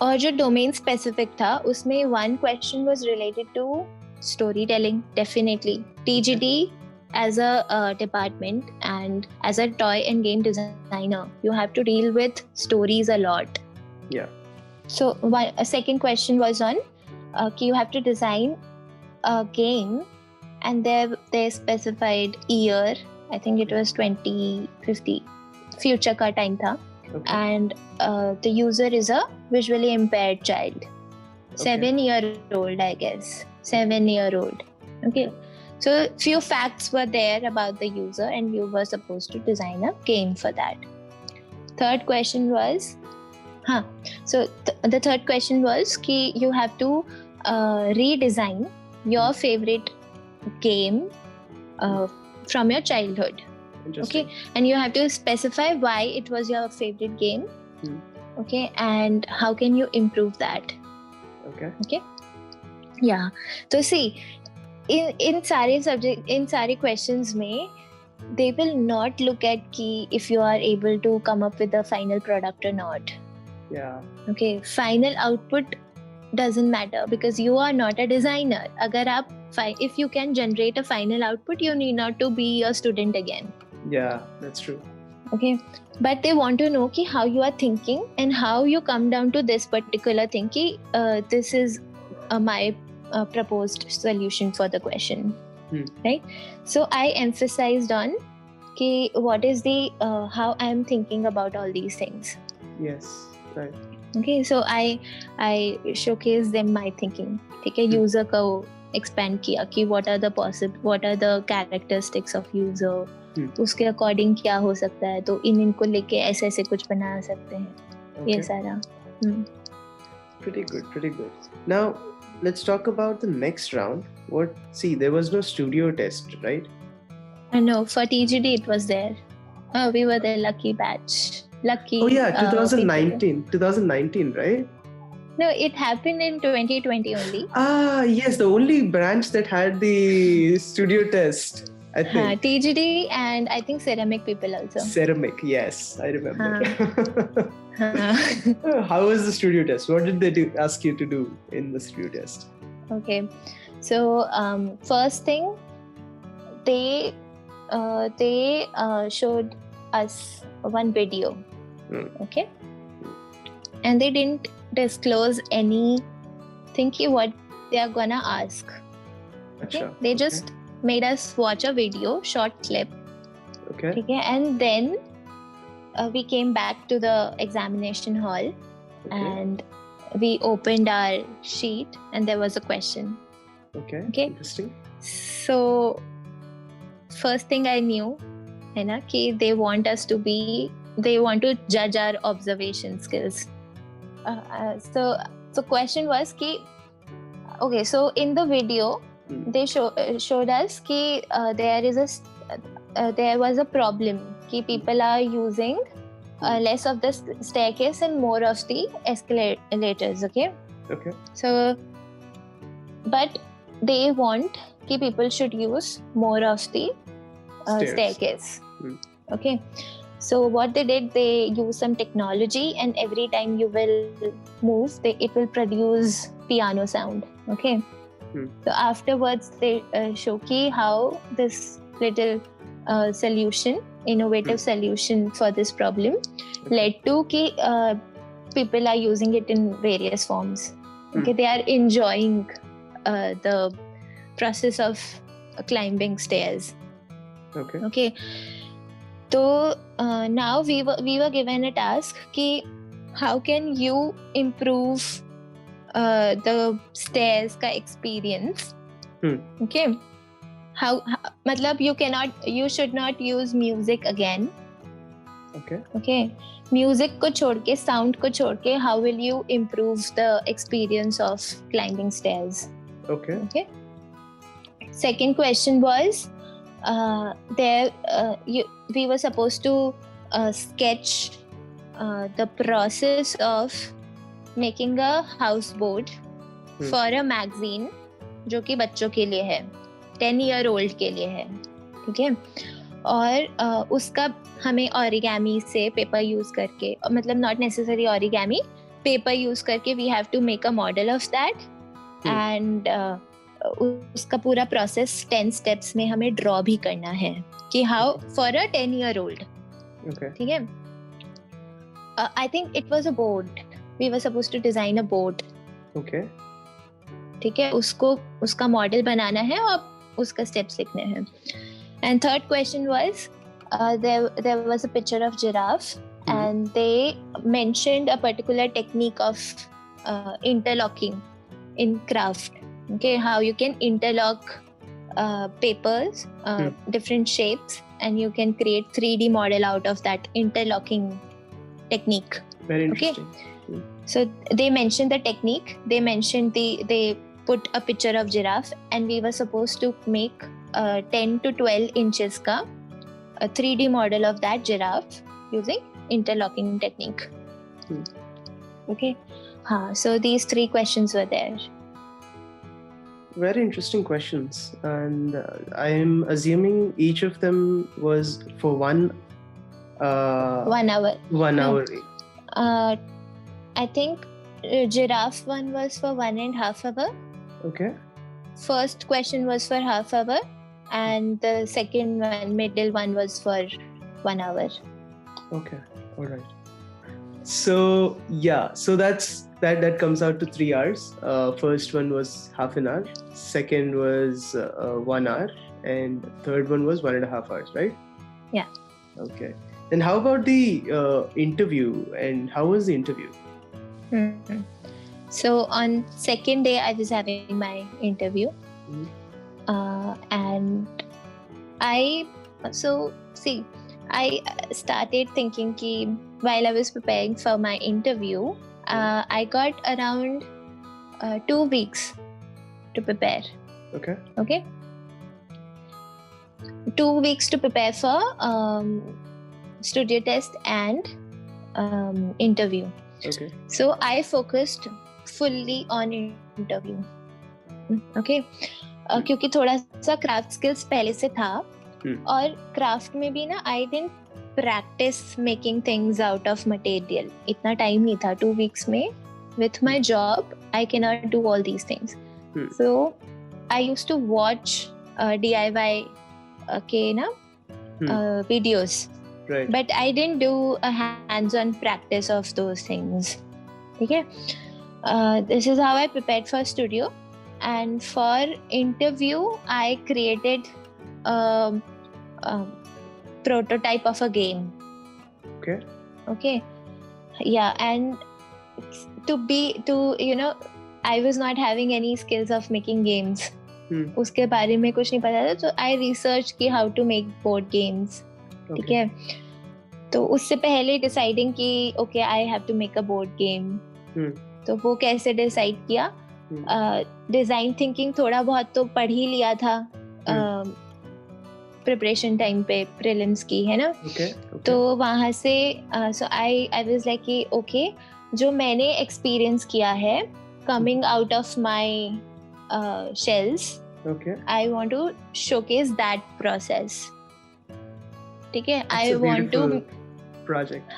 और जो domain specific था उसमें one question was related to storytelling, definitely. TGD as a department and as a toy and game designer, you have to deal with stories a lot. Yeah. So a second question was on you have to design a game, and they specified year. I think it was 2050. Future का time था. Okay. And the user is a visually impaired child. 7-year-old, I guess. 7-year-old. Okay. So few facts were there about the user, and you were supposed to design a game for that. Third question was, so the third question was कि you have to redesign your favorite game from your childhood. Okay, and you have to specify why it was your favorite game. Okay, and how can you improve that? Okay. Yeah. So see, in सारे subject, in सारे questions में, they will not look at कि if you are able to come up with a final product or not. Yeah. Okay, final output doesn't matter because you are not a designer. अगर आप if you can generate a final output, you need not to be a student again. Yeah, that's true. Okay, but they want to know ki how you are thinking and how you come down to this particular thing ki this is my proposed solution for the question. Right? So I emphasized on ki what is the how I am thinking about all these things. Yes, right. Okay, so I showcase them my thinking. ठीक है, user को expand किया कि what are the characteristics of user, उसके according क्या हो सकता है, तो इनको लेके ऐसे कुछ बना सकते हैं. ये सारा. Pretty good. Now let's talk about the next round. There was no studio test, right? No, for TGD it was there. We were the lucky batch. Lucky. Oh yeah, people. 2019, right? No, it happened in 2020 only. Ah, yes, the only branch that had the studio test, I think. TGD and I think ceramic people also. Ceramic, yes, I remember. Uh, How was the studio test? What did they ask you to do in the studio test? Okay, so first thing, they showed us one video, okay, and they didn't disclose anything what they are gonna ask. Okay, they just made us watch a video, short clip. Okay. And then we came back to the examination hall, and we opened our sheet, and there was a question. Okay. Interesting. So first thing I knew, they want to judge our observation skills. So question was so in the video they showed us there was a problem people are using less of the staircase and more of the escalators. Okay. So but they want people should use more of the staircase. Okay. So what they did, they used some technology, and every time you will move, it will produce piano sound. Okay. So afterwards, they show how this little innovative solution for this problem led to people are using it in various forms. Okay, they are enjoying the process of climbing stairs. Okay. So now we were given a task how can you improve the stairs ka experience. Okay, how you should not use music again. Okay, music ko chhod ke, sound ko chhod ke, how will you improve the experience of climbing stairs? Okay. Second question was we were supposed to sketch the process of making a houseboat for a magazine जो कि बच्चों के लिए है, 10-year-old के लिए है. ठीक है. और उसका हमें origami से पेपर यूज करके, मतलब not necessary origami, paper use करके we have to make a model of that and उसका पूरा प्रोसेस 10 स्टेप्स में हमें ड्रॉ भी करना है कि हाउ फॉर अ 10-year-old. ठीक है. I think it was a boat. We were supposed to design a boat. ठीक है. उसका मॉडल बनाना है और उसका स्टेप्स लिखने हैं. And third question was there was a picture of giraffe and they mentioned a particular technique of interlocking in craft. Okay, how you can interlock papers, different shapes, and you can create 3D model out of that interlocking technique. Very interesting. Okay. So they mentioned the technique. They mentioned they put a picture of giraffe, and we were supposed to make 10 to 12 inches ka a 3D model of that giraffe using interlocking technique. Okay. So these 3 questions were there. Very interesting questions, and I am assuming each of them was for 1 hour. 1 hour. I think giraffe one was for 1.5 hours. Okay. First question was for half hour, and the second one, middle one, was for 1 hour. Okay. All right. So yeah, so that comes out to 3 hours. First one was half an hour, second was 1 hour, and third one was 1.5 hours, right? Yeah. Okay. And how about the interview, and how was the interview? So on second day I was having my interview. And I started thinking while I was preparing for my interview, I got around 2 weeks to prepare. Okay. 2 weeks to prepare for studio test and interview. Okay. So I focused fully on interview. Okay. क्योंकि थोड़ा सा craft skills पहले से था और craft में भी ना I didn't practice making things out of material. इतना टाइम नहीं था. 2 weeks में with my job I cannot do all these things. So I used to watch DIY के ना videos. Right. But I didn't do a hands-on practice of those things. Okay. This is how I prepared for studio, and for interview I created a prototype of a game. Okay. Yeah, and I was not having any skills of making games. उसके बारे में कुछ नहीं पता था, तो I researched कि how to make board games. ठीक है. तो उससे पहले डिसाइडिंग कि okay I have to make a board game. तो वो कैसे डिसाइड किया? डिजाइन थिंकिंग थोड़ा बहुत तो पढ़ ही लिया था प्रिपरेशन टाइम पे प्रीलिम्स की, है ना. तो वहां से सो आई वाज लाइक कि ओके जो मैंने एक्सपीरियंस किया है coming out of my shells, I want to showcase that process. ठीक है. I want to project.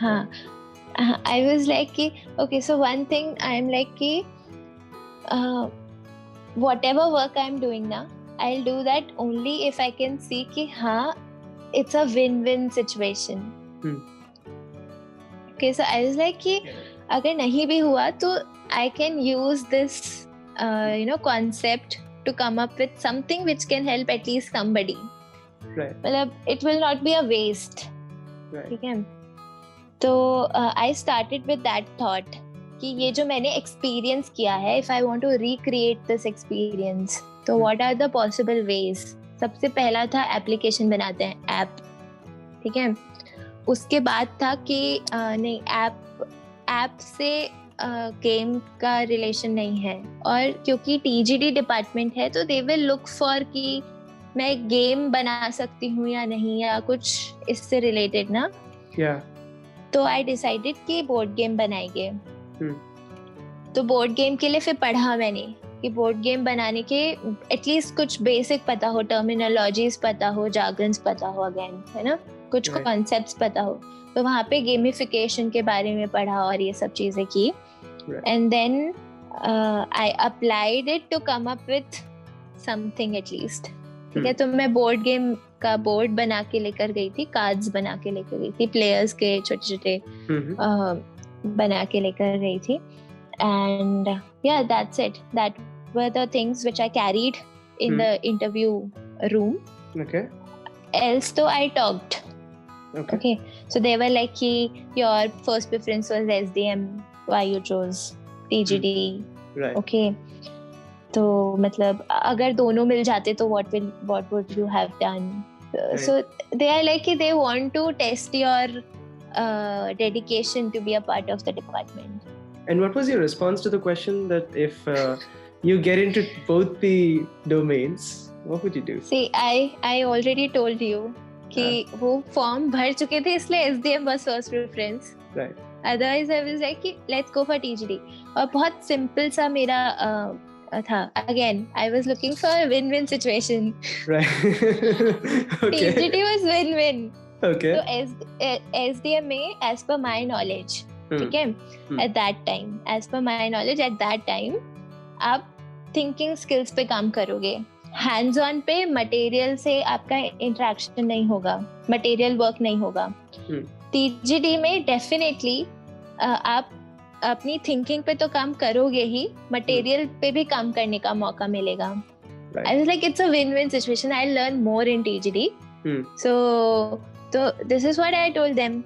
I was like कि okay, so one thing I'm like कि whatever work I'm doing now, I'll do that only if I can see कि हाँ it's a win-win situation. Okay, so I was like कि अगर नहीं भी हुआ तो I can use this concept to come up with something which can help at least somebody. Right. मतलब it will not be a waste. Right. ठीक है. तो I started with that thought कि ये जो मैंने एक्सपीरियंस किया है, if I want to recreate this experience, तो what are the possible ways? सबसे पहला था एप्लीकेशन बनाते हैं, ऐप. ठीक है. उसके बाद था कि नहीं, ऐप से गेम का रिलेशन नहीं है, और क्योंकि TGD डिपार्टमेंट है तो दे विल लुक फॉर कि मैं गेम बना सकती हूँ या नहीं, या कुछ इससे रिलेटेड ना. तो आई डिसाइडेड कि बोर्ड गेम बनाएंगे. तो बोर्ड गेम के लिए फिर पढ़ा मैंने कि बोर्ड गेम बनाने के एटलीस्ट कुछ बेसिक पता हो, टर्मिनोलॉजीज पता हो, जार्गन्स पता हो, अगेन है ना, कुछ कॉन्सेप्ट्स पता हो. तो वहाँ पे गेमिफिकेशन के बारे में पढ़ा और ये सब चीजें की. And then I applied it to come up with something at least. ठीक है. तो मैं बोर्ड गेम का बोर्ड बना के लेकर गई थी, कार्ड्स बना के लेकर गई थी, प्लेयर्स के छोटे छोटे बना के लेकर गई थी. And yeah, that's it. That were the things which I carried in the interview room. Okay. Else though I talked. Okay. So they were like your first preference was SDM, why you chose TGD. Right. Okay. तो मतलब अगर दोनों मिल जाते तो what would you have done? Right. So they are like they want to test your dedication to be a part of the department. And what was your response to the question that if you get into both the domains, what would you do? See, I already told you कि वो form भर चुके थे, इसलिए SDM was first preference. Right. Otherwise I was like कि let's go for TGD. और बहुत simple सा मेरा था. Again, I was looking for a win-win situation. Right. Okay. TGD was win-win. Okay. So SDM में as per my knowledge, ठीक है, at that time, as per my knowledge at that time, आप thinking skills पे काम करोगे. Hands on पे material से आपका इंटरेक्शन नहीं होगा, मटेरियल वर्क नहीं होगा. TGD में डेफिनेटली आप अपनी थिंकिंग पे तो काम करोगे ही, मटेरियल पे भी काम करने का मौका मिलेगा. I was like it's a win-win situation. I'll learn more in TGD. So this is what I told them.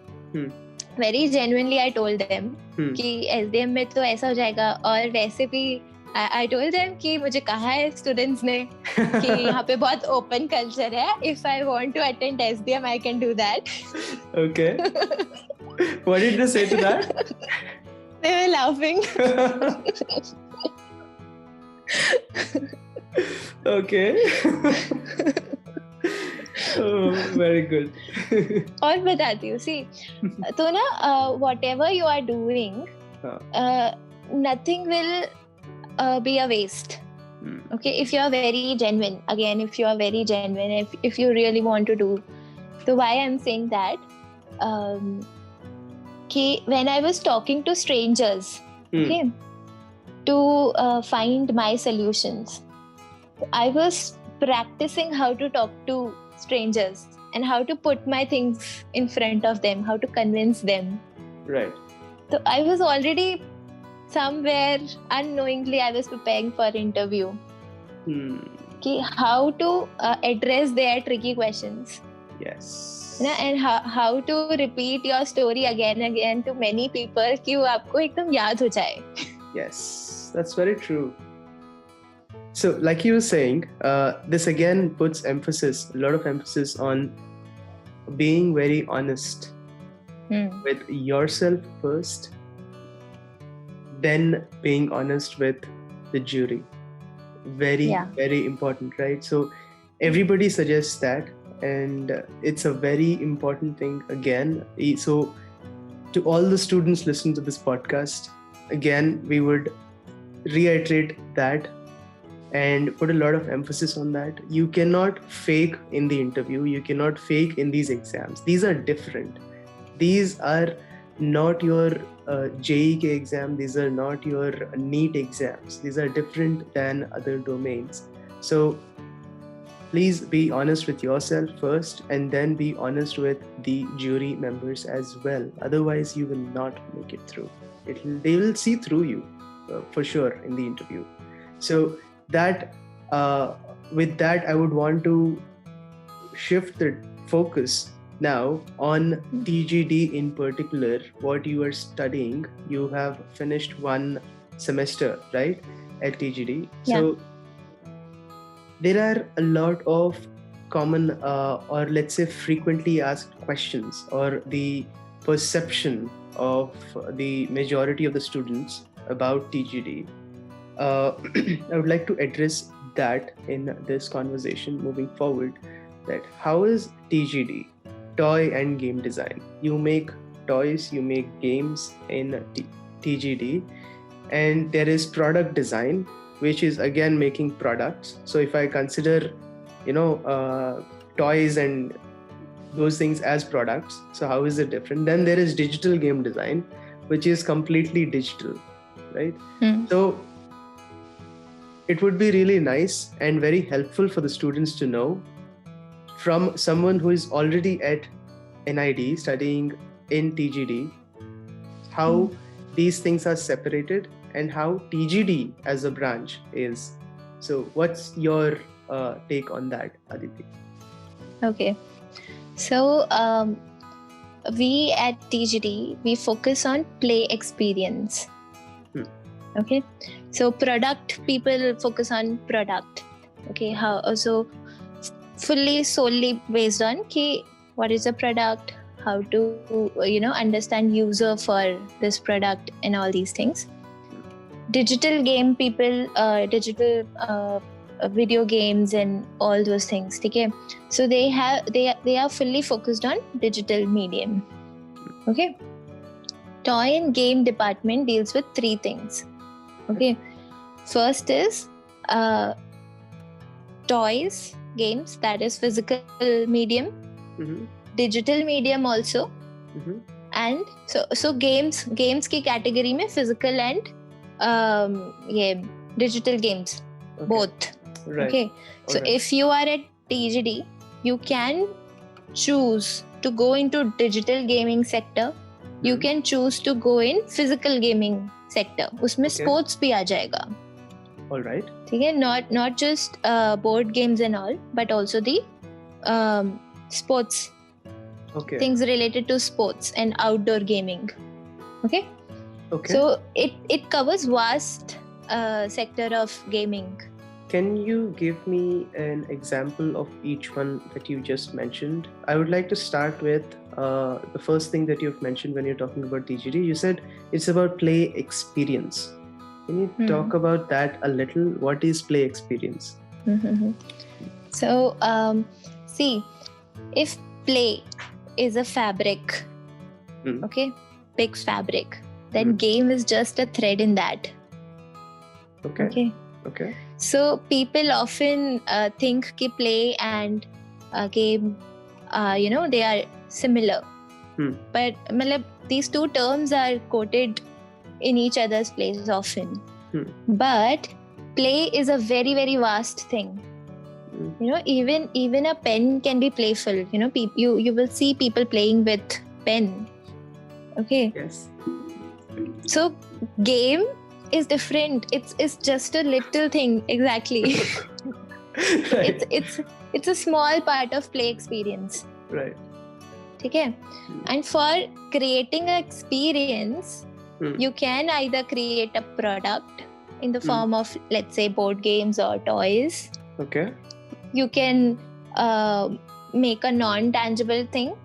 Very genuinely I told them कि SDM में तो ऐसा हो जाएगा. और वैसे भी I told them कि मुझे कहा है स्टूडेंट्स ने कि यहाँ पे बहुत ओपन कल्चर है. If I want to attend SDM, I can do that. Okay. What did they say to that? They were laughing. Okay. Oh, very good. और बताती हूँ, see, तो ना whatever you are doing, nothing will be a waste. Okay, if you are very genuine, again, if you are very genuine, if you really want to do, so why I'm saying that, when I was talking to strangers, okay, to find my solutions, I was practicing how to talk to strangers and how to put my things in front of them, how to convince them. Right. So I was already somewhere unknowingly I was preparing for interview. How to address their tricky questions. Yes. And how to repeat your story again and again to many people कि वो आपको एकदम याद हो जाए. Yes, that's very true. So, like you were saying, this again puts a lot of emphasis on being very honest with yourself first, then being honest with the jury. Very important, right? So everybody suggests that, and it's a very important thing again. So to all the students listening to this podcast, again, we would reiterate that and put a lot of emphasis on that. You cannot fake in the interview. You cannot fake in these exams. These are different. These are not your JEE exam. These are not your NEET exams. These are different than other domains. So please be honest with yourself first, and then be honest with the jury members as well. Otherwise, you will not make it through. They will see through you for sure in the interview. So that with that, I would want to shift the focus now on TGD in particular. What you are studying, you have finished one semester, right, at TGD. Yeah. So there are a lot of common or let's say frequently asked questions, or the perception of the majority of the students about TGD. I would like to address that in this conversation moving forward, that how is TGD, toy and game design? You make toys, you make games in TGD, and there is product design, which is again making products. So if I consider, toys and those things as products, so how is it different? Then there is digital game design, which is completely digital, right? So it would be really nice and very helpful for the students to know from someone who is already at NID studying in TGD how these things are separated and how TGD as a branch is. So what's your take on that, Aditi? Okay. So we at TGD, we focus on play experience. Okay, so product, people focus on product. Okay, how so solely based on what is the product, how to understand user for this product and all these things. Digital game people, digital video games and all those things. Okay, so they are fully focused on digital medium. Okay, toy and game department deals with 3 things. Okay, first is toys, games, that is physical medium, digital medium also, and so games की category में physical and digital games, both. Right. Okay, so if you are at TGD, you can choose to go into digital gaming sector, you can choose to go in physical gaming sector. उसमें sports भी आ जाएगा. All right. ठीक है, not just board games and all, but also the sports. Okay. Things related to sports and outdoor gaming. Okay. Okay. So it covers vast sector of gaming. Can you give me an example of each one that you just mentioned? I would like to start with the first thing that you've mentioned when you're talking about TGD. You said it's about play experience. Can you talk about that a little? What is play experience? So, see, if play is a fabric, Hmm. okay, big fabric, then Hmm. game is just a thread in that. Okay. Okay. Okay. So people often think ki play and game, they are similar. Hmm. But matlab, these two terms are quoted in each other's place often. Hmm. But play is a very, very vast thing. Hmm. Even a pen can be playful. You will see people playing with pen. Okay. Yes. So game is different. It's just a little thing. Exactly. Right. it's a small part of play experience. Right. Okay. And for creating an experience, Hmm. you can either create a product in the form of, let's say, board games or toys. Okay. You can make a non-tangible thing.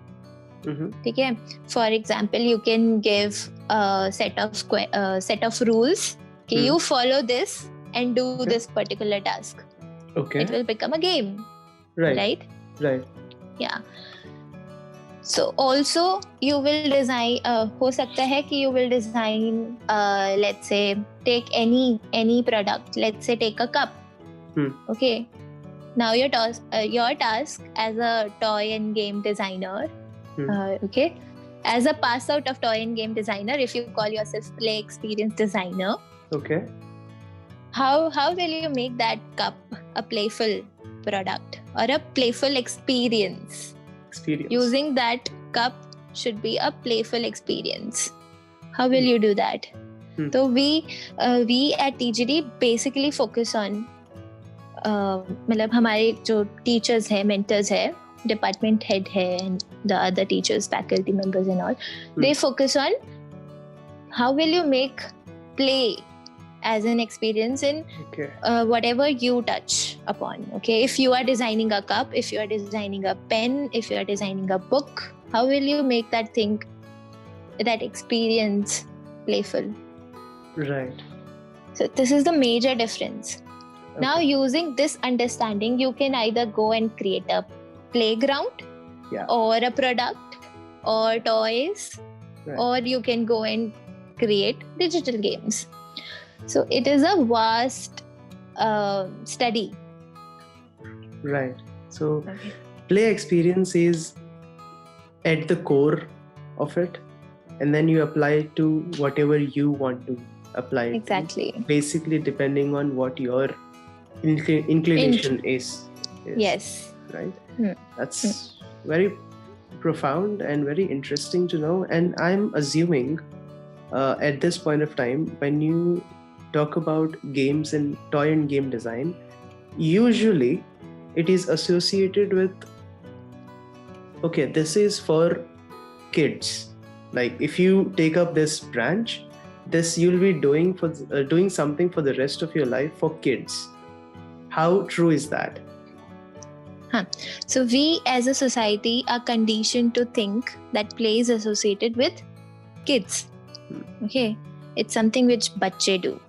Mm-hmm. Okay. For example, you can give a set of rules. Okay, you follow this and do this particular task. Okay. It will become a game. Right. Right? Right. Yeah. So also you will design, हो सकता है कि you will design, let's say, take any product. Let's say take a cup. Okay. Now your task as a toy and game designer, okay, as a pass out of toy and game designer, if you call yourself play experience designer, okay, how will you make that cup a playful product or a playful experience? Using that cup should be a playful experience. How will you do that? So we at TGD basically focus on मतलब हमारे जो teachers हैं, mentors हैं, department head है, and the other teachers, faculty members and all, they focus on how will you make play as an experience in whatever you touch upon. Okay, if you are designing a cup, if you are designing a pen, if you are designing a book, how will you make that thing, that experience playful? Right. So this is the major difference. Okay. Now using this understanding, you can either go and create a playground or a product or toys, or you can go and create digital games. So it is a vast study. Right. So play experience is at the core of it, and then you apply it to whatever you want to apply it exactly to, basically depending on what your inclination is. Yes. Right. That's very profound and very interesting to know. And I'm assuming at this point of time, when you talk about games and toy and game design, usually it is associated with, okay, this is for kids. Like if you take up this branch, this you'll be doing something for the rest of your life for kids. How true is that? So we as a society are conditioned to think that play is associated with kids. Okay, it's something which bacche do.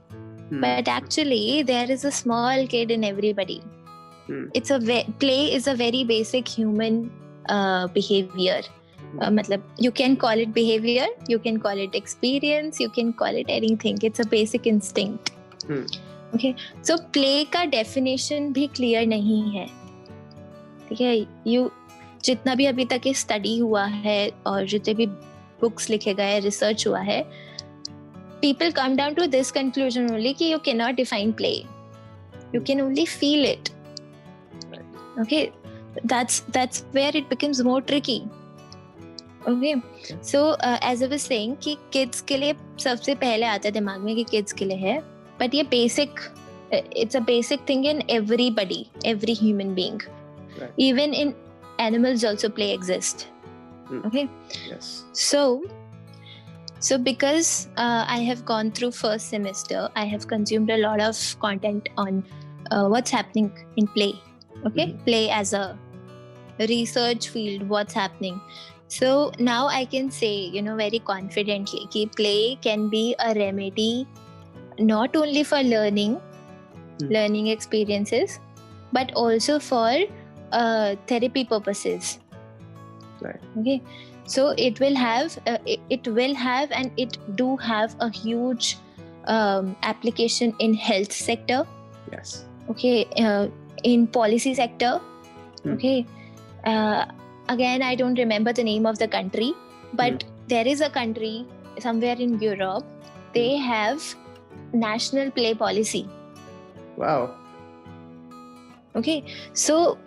But actually there is a small kid in everybody. It's play is a very basic human behavior. मतलब you can call it behavior, you can call it experience, you can call it anything. It's a basic instinct. Okay, so play का definition भी clear नहीं है. ठीक है, you जितना भी अभी तक स्टडी हुआ है और जितने भी बुक्स लिखे गए, रिसर्च हुआ है, people come down to this conclusion only कि you cannot define play. You can only feel it. Okay, that's where it becomes more tricky. Okay, so as I was saying कि kids के लिए सबसे पहले आता है दिमाग में कि kids के लिए है, but ये it's a basic thing in everybody, every human being. Right. Even in animals also play exists. Okay. Yes. So because I have gone through first semester, I have consumed a lot of content on what's happening in play. Okay, play as a research field, what's happening. So now I can say, very confidently that play can be a remedy not only for learning experiences, but also for therapy purposes. Right. Okay, so it will have and it do have a huge application in health sector. Yes. Okay, in policy sector. Okay, again I don't remember the name of the country, but there is a country somewhere in Europe. They have national play policy. Wow. Okay, so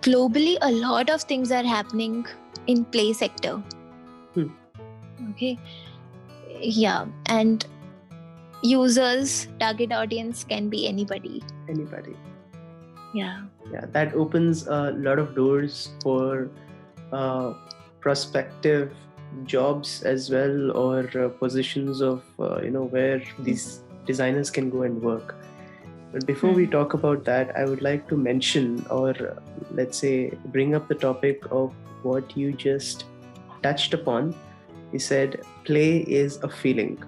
globally a lot of things are happening in play sector. Okay, yeah, and users, target audience can be anybody. Yeah, that opens a lot of doors for prospective jobs as well, or positions of where these designers can go and work. But before we talk about that, I would like to mention, or let's say bring up the topic of what you just touched upon. You said play is a feeling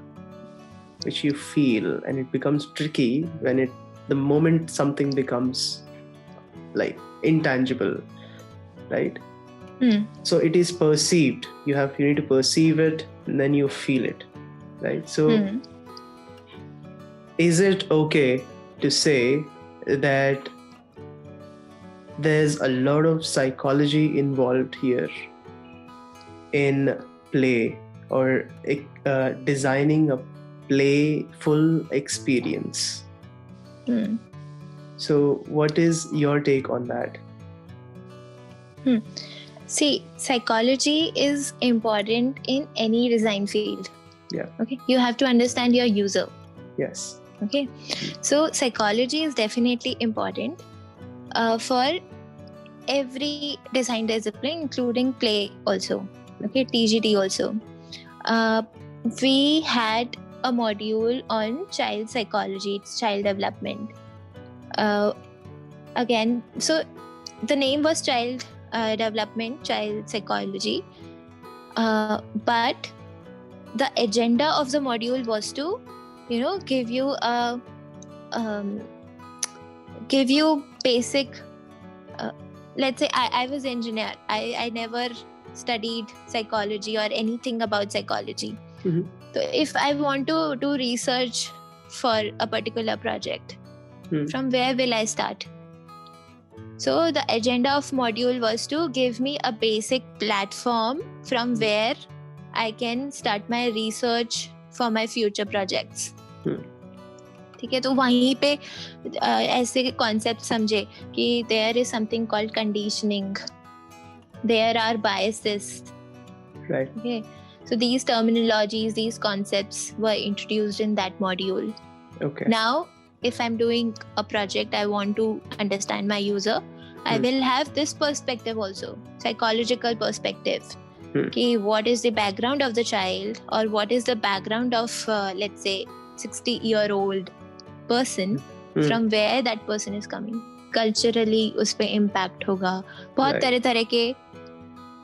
which you feel, and it becomes tricky when the moment something becomes like intangible, right? So it is perceived. You need to perceive it, and then you feel it, right? So is it okay to say that there's a lot of psychology involved here in play, or designing a playful experience? So what is your take on that? See, psychology is important in any design field. Yeah. Okay, you have to understand your user. Yes. Okay, so psychology is definitely important for every design discipline, including play also. Okay, TGT also. We had a module on child psychology, it's child development. Again, so the name was child development, child psychology, but the agenda of the module was to give you basic, let's say I was engineer. I never studied psychology or anything about psychology. So if I want to do research for a particular project, from where will I start? So the agenda of module was to give me a basic platform from where I can start my research for my future projects. ठीक है, तो वहीं पे ऐसे concept समझे कि there is something called conditioning, there are biases. Right. Okay, so these terminologies, these concepts were introduced in that module. Okay. Now, if I'm doing a project, I want to understand my user. I will have this perspective also, psychological perspective. Okay, what is the background of the child, or what is the background of let's say 60-year-old person, from where that person is coming. Culturally उस पे impact होगा. बहुत तरह के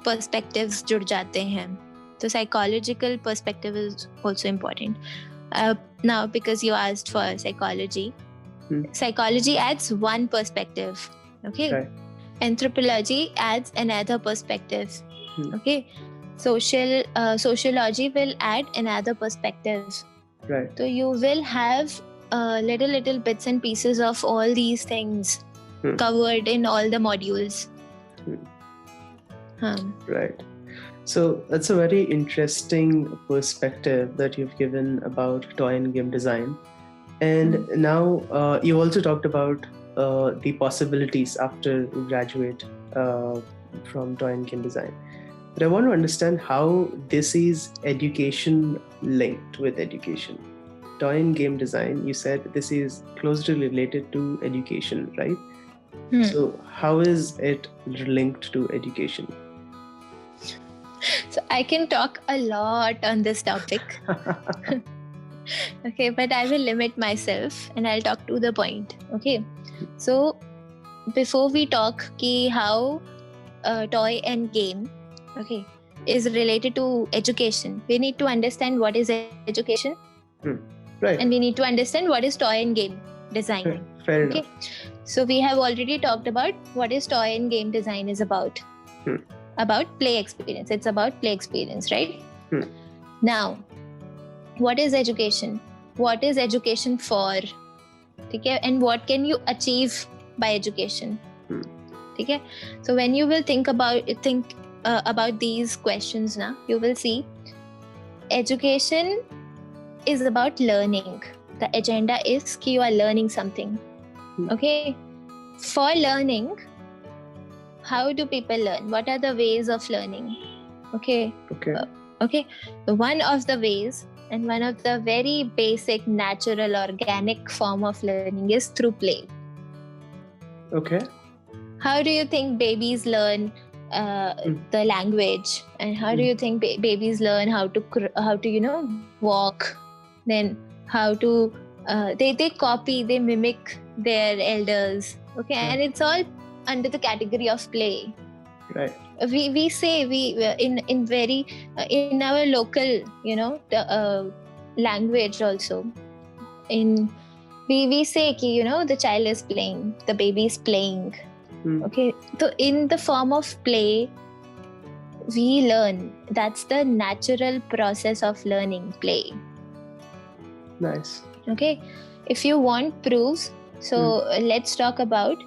perspectives जुड़ जाते हैं. So psychological perspective is also important. Now, because you asked for psychology, psychology adds one perspective. Okay. Right. Anthropology adds another perspective. Okay. Sociology will add another perspective. Right. So you will have little bits and pieces of all these things covered in all the modules. Right. So that's a very interesting perspective that you've given about toy and game design. And now you also talked about the possibilities after you graduate from toy and game design. But I want to understand how this is education linked with education. Toy and game design, you said this is closely related to education, right? So how is it linked to education? So I can talk a lot on this topic. Okay, but I will limit myself and I'll talk to the point. Okay, so before we talk how toy and game, okay, is related to education, we need to understand what is education. Right. And we need to understand what is toy and game design. Fair enough. So we have already talked about what is toy and game design is about. about play experience. It's about play experience, right? Hmm. Now, what is education? What is education for? Okay, and what can you achieve by education? Hmm. Okay, so when you will think about these questions, now you will see education is about learning. The agenda is that you are learning something. Hmm. Okay, for learning, how do people learn? What are the ways of learning? Okay. Okay. One of the ways and one of the very basic, natural, organic form of learning is through play. Okay. How do you think babies learn the language, and how do you think babies learn how to walk? Then how to they copy, they mimic their elders. Okay, and it's all under the category of play. Right. We say in very in our local language also, we say ki, the child is playing, the baby is playing. Okay, so in the form of play we learn. That's the natural process of learning, play. Nice. Okay, if you want proofs, so let's talk about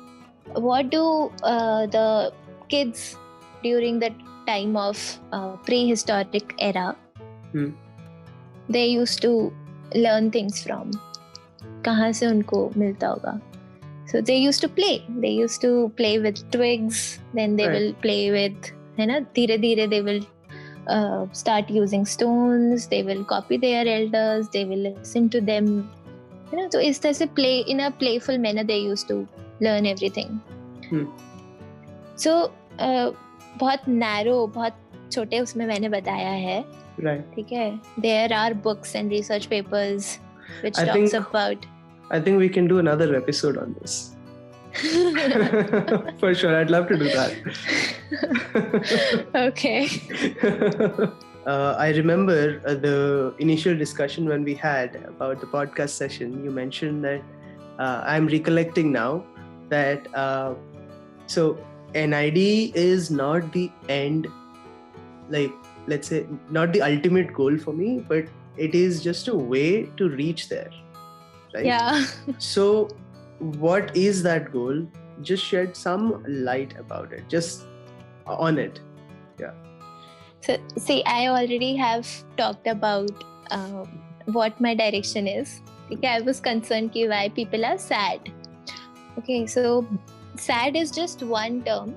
what do the kids during the time of prehistoric era they used to learn things from. कहाँ से उनको मिलता होगा? So they used to play. They used to play with twigs. Then they will play with, धीरे धीरे they will start using stones. They will copy their elders. They will listen to them. So इस तरह से play in a playful manner they used to learn everything. So बहुत narrow, बहुत छोटे उसमें मैंने बताया है. Right. ठीक है. There are books and research papers which talks about. I think we can do another episode on this. For sure, I'd love to do that. Okay. I remember the initial discussion when we had about the podcast session. You mentioned that I'm recollecting now that so NID is not the end, like let's say not the ultimate goal for me, but it is just a way to reach there. Right? Yeah. So what is that goal? Just shed some light about it, just on it. Yeah. So see, I already have talked about what my direction is. Okay, I was concerned why people are sad. Okay, so sad is just one term.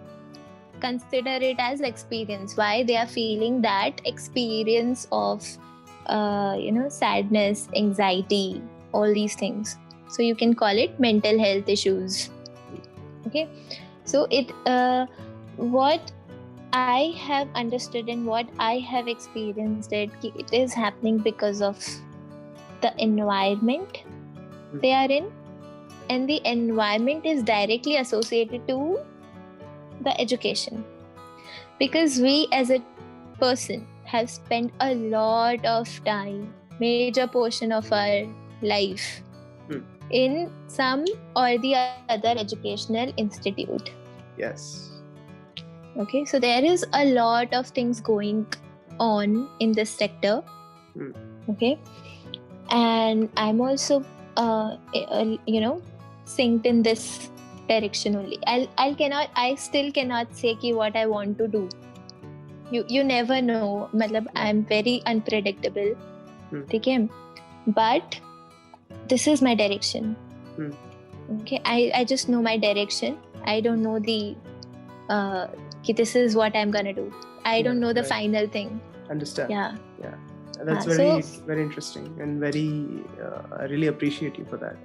Consider it as experience. Why they are feeling that experience of sadness, anxiety, all these things. So you can call it mental health issues. Okay, so what I have understood and what I have experienced, it is happening because of the environment they are in, and the environment is directly associated to the education, because we as a person have spent a lot of time, major portion of our life in some or the other educational institute. Yes. Okay, so there is a lot of things going on in this sector. Okay, and I'm also synced in this direction only. I still cannot say what I want to do. You never know. I'm very unpredictable. Okay, but this is my direction. Okay, I just know my direction. I don't know the this is what I'm gonna do. I don't know the final thing. Understand. Yeah. That's very interesting and very I really appreciate you for that.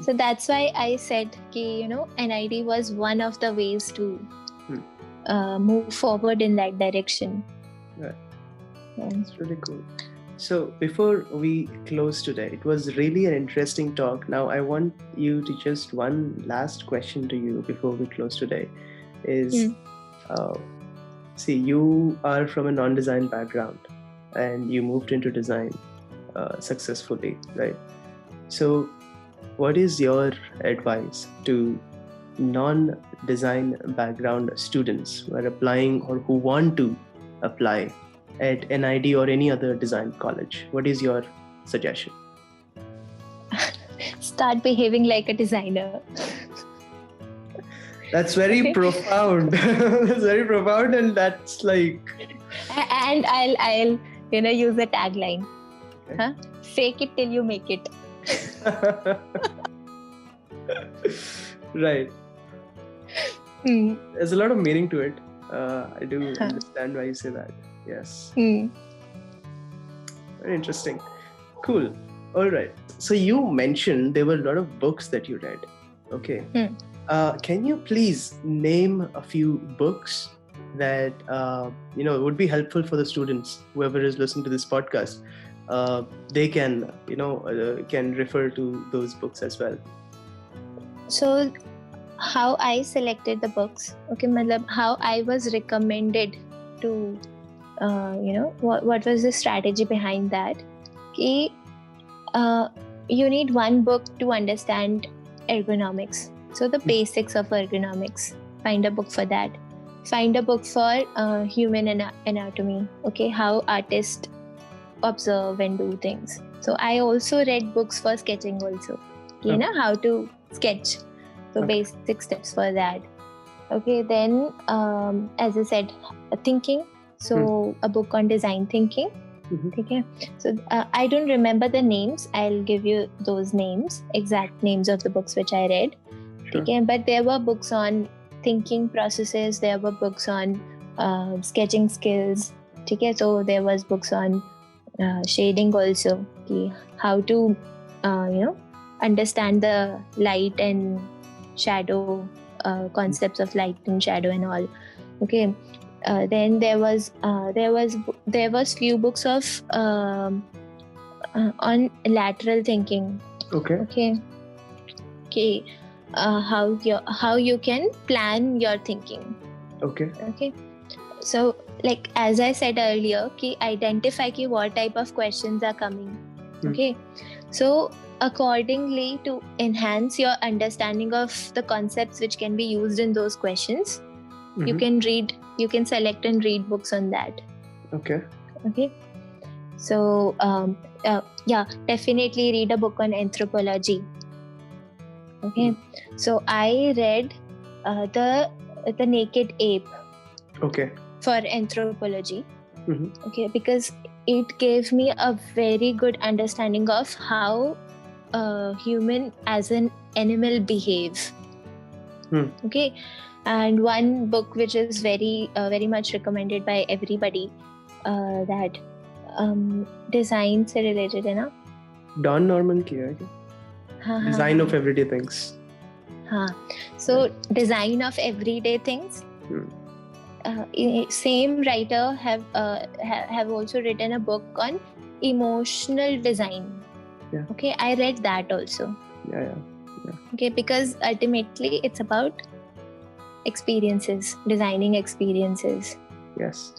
So that's why I said NID was one of the ways to move forward in that direction. Right. It's really cool. So before we close today, it was really an interesting talk. Now I want you to just one last question to you before we close today is see, you are from a non-design background and you moved into design successfully, right? So what is your advice to non-design background students who are applying or who want to apply at NID or any other design college? What is your suggestion? Start behaving like a designer. That's very Okay. profound. That's very profound, and that's like And I'll use the tagline. Okay. Huh? Fake it till you make it. right. Hmm. There's a lot of meaning to it. I do Huh. understand why you say that. Yes. Hmm. Very interesting. Cool. All right. So you mentioned there were a lot of books that you read. Okay. Can you please name a few books that would be helpful for the students, whoever is listening to this podcast? They can can refer to those books as well. So how I selected the books, okay, matlab, how I was recommended to, what was the strategy behind that? Ki, you need one book to understand ergonomics. So the basics of ergonomics. Find a book for that. Find a book for human anatomy. Okay, how artists observe and do things. So I also read books for sketching also. How to sketch. So Okay. basic steps for that. Okay, then as I said, thinking. So a book on design thinking. Mhm. Okay. So I don't remember the names. I'll give you those names, exact names of the books which I read. Sure. Okay, but there were books on thinking processes. There were books on sketching skills. Okay, so there was books on shading also. Okay, how to understand the light and shadow concepts of light and shadow and all. Okay, then there was few books of on lateral thinking. Okay. Okay. How you can plan your thinking. Okay. So like as I said earlier, identify what type of questions are coming. Okay, so accordingly, to enhance your understanding of the concepts which can be used in those questions, you Mhm. can select and read books on that. Okay. So definitely read a book on anthropology. Okay, so I read the Naked Ape Okay. for anthropology. Mhm. Okay, because it gave me a very good understanding of how human as an animal behave. Okay, and one book which is very much recommended by everybody, that design से related है ना? Don Norman की है क्या? हाँ, हाँ, Design हाँ. of Everyday Things. So design of everyday things. Same writer have also written a book on emotional design. Yeah. Okay, I read that also. Yeah. Okay, because ultimately it's about experiences, designing experiences. Yes.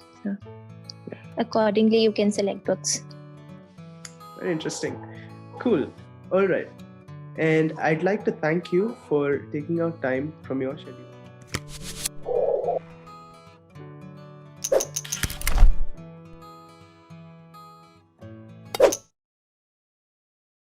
Accordingly, you can select books. Very interesting. Cool. All right. And I'd like to thank you for taking out time from your schedule